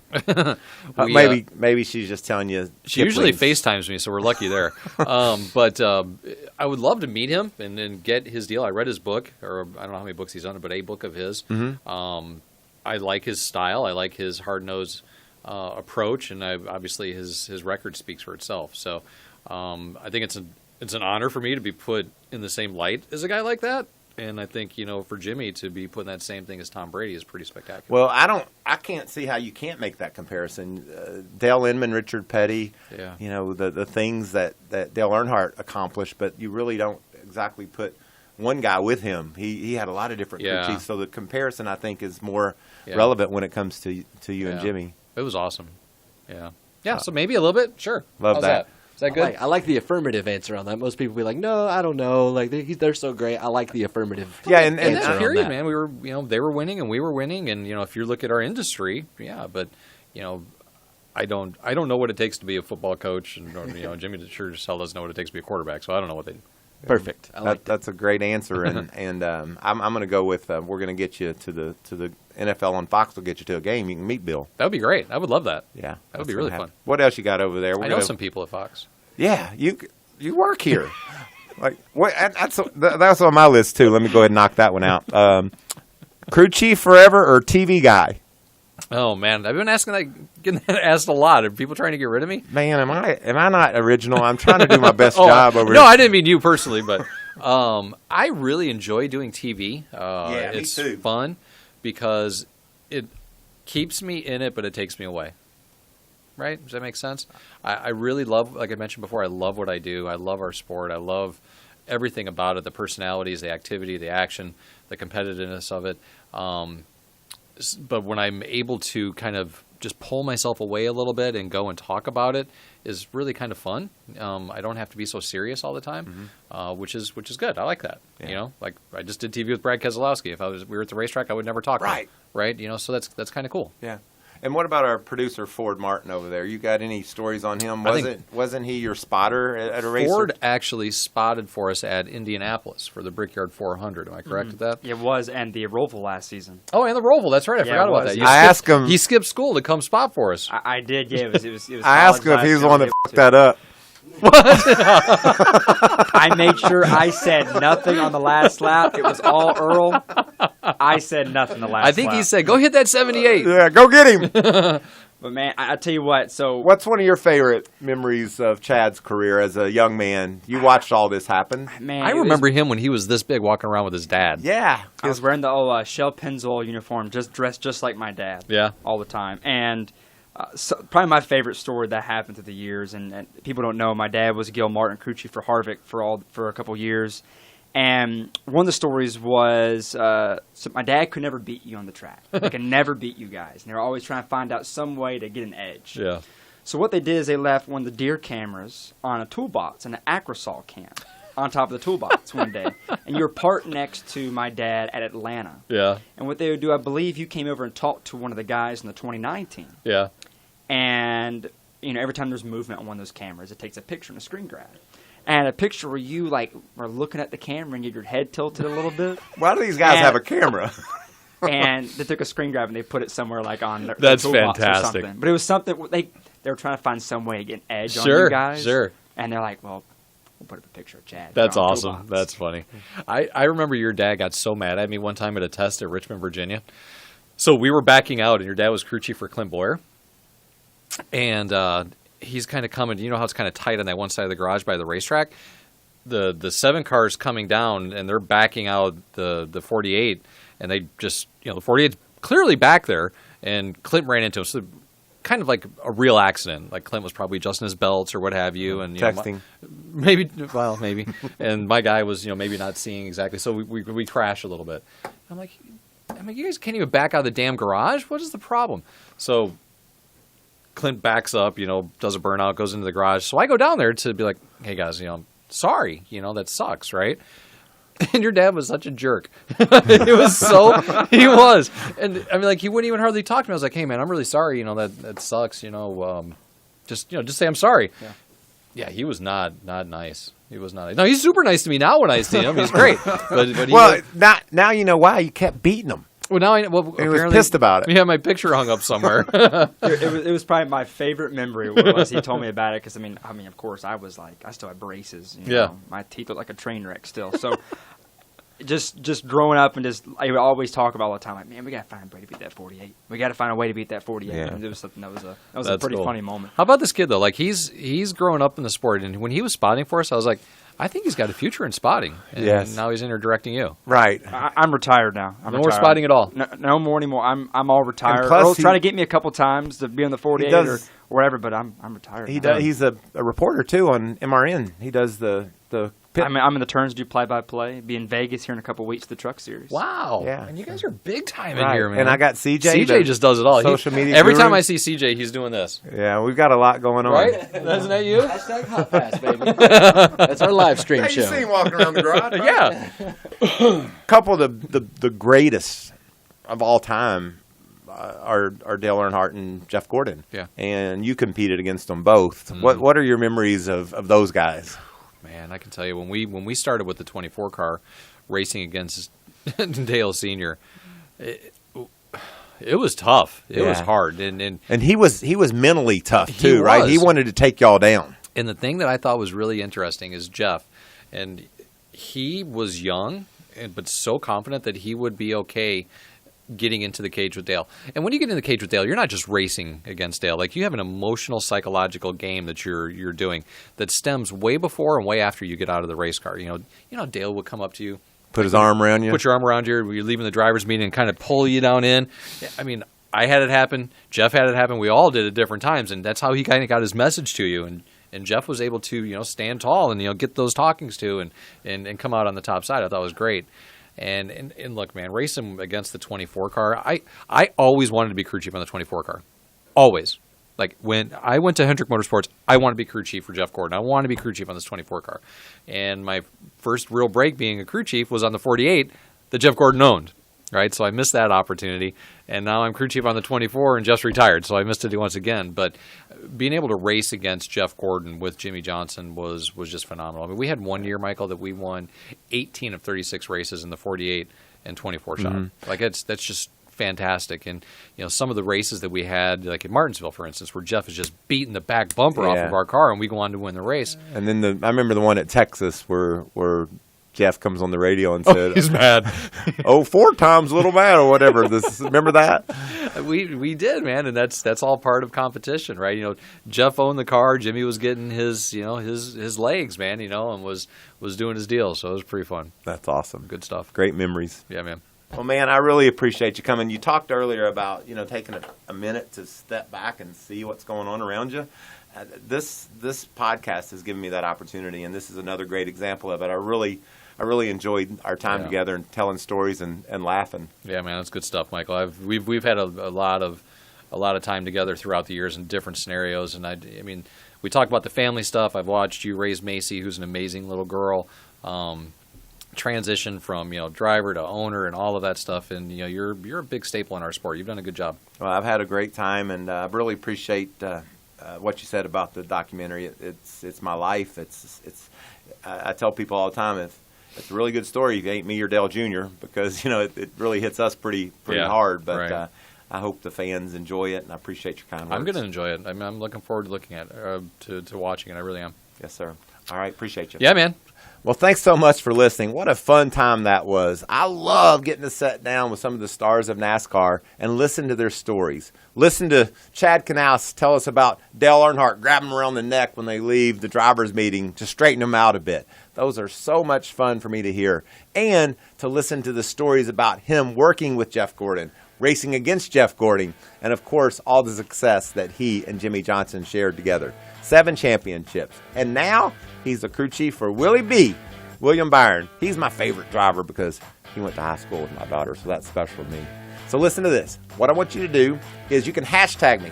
Maybe she's just telling you. She usually FaceTimes me, so we're lucky there. But I would love to meet him and get his deal. I read his book, or I don't know how many books he's on, but a book of his. Mm-hmm. I like his style. I like his hard-nosed approach, and obviously his record speaks for itself. So I think it's an honor for me to be put in the same light as a guy like that. And I think, for Jimmy to be putting that same thing as Tom Brady is pretty spectacular. Well, I can't see how you can't make that comparison. Dale Inman, Richard Petty, Yeah. The things that Dale Earnhardt accomplished, but you really don't exactly put one guy with him. He had a lot of different crew chiefs, so the comparison, I think, is more relevant when it comes to you and Jimmy. It was awesome. Yeah. Yeah, so maybe a little bit. Sure. Love How's that. Is that good? I like the affirmative answer on that. Most people be like, "No, I don't know. Like they're so great." I like the affirmative. Yeah, and in answer that on period, that. man, we were, they were winning and we were winning, and if you look at our industry, but I don't know what it takes to be a football coach, and Jimmy sure as hell doesn't know what it takes to be a quarterback, so I don't know what they. Perfect. I like that. That's a great answer, and I'm going to go with we're going to get you to the NFL on Fox. Will get you to a game. You can meet Bill. That would be great. I would love that. Yeah, that would be really fun. What else you got over there? I know some people at Fox. Yeah, you work here. Like what? That's on my list too. Let me go ahead and knock that one out. Crew chief forever or TV guy? Oh man, I've been getting that asked a lot. Are people trying to get rid of me? Man, am I not original? I'm trying to do my best job over here. No, I didn't mean you personally, but I really enjoy doing TV. It's me too. Fun because it keeps me in it, but it takes me away. Right? Does that make sense? I really love, like I mentioned before, I love what I do. I love our sport. I love everything about it, the personalities, the activity, the action, the competitiveness of it. But when I'm able to kind of just pull myself away a little bit and go and talk about it is really kind of fun. I don't have to be so serious all the time, which is good. I like that. Yeah. You know, like I just did TV with Brad Keselowski. If we were at the racetrack, I would never talk. Right. To him, right. You know, so that's kind of cool. Yeah. And what about our producer Ford Martin over there? You got any stories on him? Wasn't he your spotter at a race? Ford actually spotted for us at Indianapolis for the Brickyard 400. Am I correct with that? It was, and the Roval last season. Oh, and the Roval. That's right. I forgot it about was. that. I asked him. He skipped school to come spot for us. I did, yeah. It was I asked him if he was the one that fucked that up. I made sure I said nothing on the last lap. It was all Earl. I said nothing the last lap. I think he said, "Go hit that 78." Yeah, go get him. But man, I tell you what. So What's one of your favorite memories of Chad's career as a young man? You watched all this happen. man, I remember him when he was this big walking around with his dad. Yeah. I was wearing the old Shell Pennzoil uniform, just dressed just like my dad. Yeah. all the time. And probably my favorite story that happened through the years. And people don't know, my dad was Gil Martin crew chief for Harvick for a couple years. And one of the stories was, so my dad could never beat you on the track. He could never beat you guys. And they were always trying to find out some way to get an edge. Yeah. So what they did is they left one of the deer cameras on a toolbox, an Acrosol can, on top of the toolbox one day. And you were parked next to my dad at Atlanta. Yeah. And what they would do, I believe you came over and talked to one of the guys in the 2019. Yeah. And, every time there's movement on one of those cameras, it takes a picture and a screen grab. And a picture where you, were looking at the camera and you had your head tilted a little bit. Why do these guys have a camera? And they took a screen grab and they put it somewhere, on their That's toolbox fantastic. or something. But it was something, they were trying to find some way to get an edge on Sure, you guys. sure. And they're like, well, we'll put up a picture of Chad. That's on the awesome. toolbox. That's funny. I remember your dad got so mad at me one time at a test at Richmond, Virginia. So we were backing out, and your dad was crew chief for Clint Boyer. And he's kind of coming. You know how it's kind of tight on that one side of the garage by the racetrack? The 7 cars coming down, and they're backing out the 48, and they just, the 48's clearly back there, and Clint ran into him. So kind of like a real accident. Like Clint was probably adjusting his belts or what have you. And Texting. Maybe. And my guy was, maybe not seeing exactly. So we crashed a little bit. I'm like, you guys can't even back out of the damn garage? What is the problem? So Clint backs up, does a burnout, goes into the garage. So I go down there to be like, hey, guys, sorry, that sucks, right? And your dad was such a jerk. It was he was. And he wouldn't even hardly talk to me. I was like, hey, man, I'm really sorry, that sucks, just say I'm sorry. Yeah, he was not nice. He was not nice. No, he's super nice to me now when I see him. He's great. But now you know why you kept beating him. Well, now he was pissed about it. Yeah, my picture hung up somewhere. It was probably my favorite memory was he told me about it because of course I was I still had braces. My teeth look like a train wreck still. So just growing up and I would always talk about all the time. Man, we gotta find a way to beat that 48. We gotta find a way to beat that 48. Yeah. And it was something that was a pretty funny moment. How about this kid though? He's growing up in the sport, and when he was spotting for us, I was like, I think he's got a future in spotting. And yes. Now he's in there directing you. Right. I'm retired now. No more spotting at all. No more anymore. I'm all retired. And plus Earl's tried to get me a couple times to be on the 48 or whatever, but I'm retired. He's a reporter too on MRN. He does the pit. I'm in the turns, do play-by-play. Be in Vegas here in a couple weeks, the truck series. Wow. Yeah. And you guys are big time right. in here, man. And I got CJ. CJ just does it all. Social media every guru. time I see CJ, he's doing this. Yeah, we've got a lot going on. Right? Isn't that you? Hashtag Hot Pass, baby. That's our live stream Yeah, show. you see him walking around the garage. Right? Yeah. Couple of the greatest of all time are Dale Earnhardt and Jeff Gordon. Yeah. And you competed against them both. What are your memories of those guys? Man, I can tell you when we started with the 24 car racing against Dale Sr., it was tough. It was hard, and he was mentally tough too, He right? was. He wanted to take y'all down. And the thing that I thought was really interesting is Jeff, and he was young, but so confident that he would be okay getting into the cage with Dale. And when you get in the cage with Dale, you're not just racing against Dale. You have an emotional, psychological game that you're doing that stems way before and way after you get out of the race car. Dale would come up to you, Put his arm around you. put your arm around you, you're leaving the driver's meeting and kind of pull you down in. I had it happen. Jeff had it happen. We all did at different times, and that's how he kind of got his message to you. And Jeff was able to, stand tall and, get those talkings to and come out on the top side. I thought it was great. And look, man, racing against the 24 car, I always wanted to be crew chief on the 24 car. Always. Like, when I went to Hendrick Motorsports, I want to be crew chief for Jeff Gordon. I want to be crew chief on this 24 car. And my first real break being a crew chief was on the 48 that Jeff Gordon owned, right? So I missed that opportunity. And now I'm crew chief on the 24 and just retired, so I missed it once again. But being able to race against Jeff Gordon with Jimmie Johnson was just phenomenal. I mean, we had one year, Michael, that we won 18 of 36 races in the 48 and 24 shop. Like, that's just fantastic. And some of the races that we had, like at Martinsville, for instance, where Jeff is just beating the back bumper off of our car and we go on to win the race. And then I remember the one at Texas where Jeff comes on the radio and said, he's mad. 4 times little man or whatever. Remember that? We did, man, and that's all part of competition, right? Jeff owned the car, Jimmie was getting his his legs, man, and was doing his deal, so it was pretty fun. That's awesome. Good stuff. Great memories. Yeah, man. Well, man, I really appreciate you coming. You talked earlier about, taking a minute to step back and see what's going on around you. This podcast has given me that opportunity, and this is another great example of it. I really enjoyed our time together and telling stories and laughing. Yeah, man, that's good stuff, Michael. We've had a lot of time together throughout the years in different scenarios, and I mean, we talk about the family stuff. I've watched you raise Macy, who's an amazing little girl. Transition from driver to owner and all of that stuff, and you're a big staple in our sport. You've done a good job. Well, I've had a great time, and I really appreciate what you said about the documentary. It's my life. I tell people all the time, if it's a really good story, if it ain't me or Dale Jr., because it really hits us pretty hard. But right. I hope the fans enjoy it, and I appreciate your kind words. I'm going to enjoy it. I'm looking forward to looking at it, to watching it. I really am. Yes, sir. All right, appreciate you. Yeah, man. Well, thanks so much for listening. What a fun time that was. I love getting to sit down with some of the stars of NASCAR and listen to their stories. Listen to Chad Knaus tell us about Dale Earnhardt grabbing them around the neck when they leave the driver's meeting to straighten them out a bit. Those are so much fun for me to hear. And to listen to the stories about him working with Jeff Gordon, racing against Jeff Gordon, and, of course, all the success that he and Jimmie Johnson shared together. 7 championships. And now he's a crew chief for William Byron. He's my favorite driver because he went to high school with my daughter, so that's special to me. So listen to this. What I want you to do is you can hashtag me.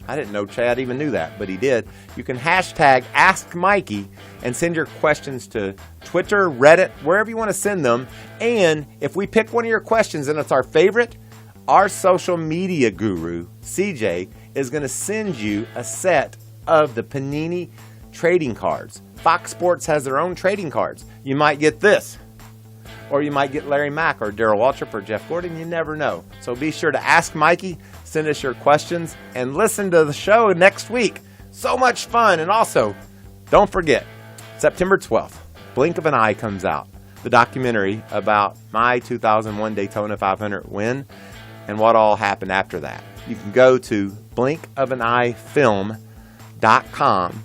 I didn't know Chad even knew that, but he did. You can hashtag Ask Mikey and send your questions to Twitter, Reddit, wherever you want to send them. And if we pick one of your questions and it's our favorite, our social media guru, CJ, is going to send you a set of the Panini trading cards. Fox Sports has their own trading cards. You might get this, or you might get Larry Mack or Darrell Waltrip or Jeff Gordon. You never know. So be sure to ask Mikey, send us your questions, and listen to the show next week. So much fun. And also, don't forget, September 12th, Blink of an Eye comes out. The documentary about my 2001 Daytona 500 win and what all happened after that. You can go to blinkofaneyefilm.com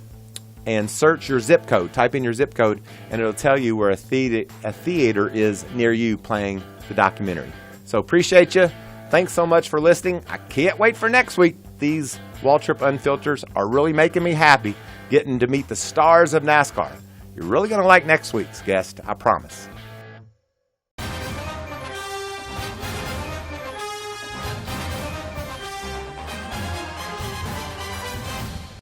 and search your zip code. Type in your zip code, and it'll tell you where a theater is near you playing the documentary. So appreciate you. Thanks so much for listening. I can't wait for next week. These Waltrip Unfilters are really making me happy getting to meet the stars of NASCAR. You're really going to like next week's guest, I promise.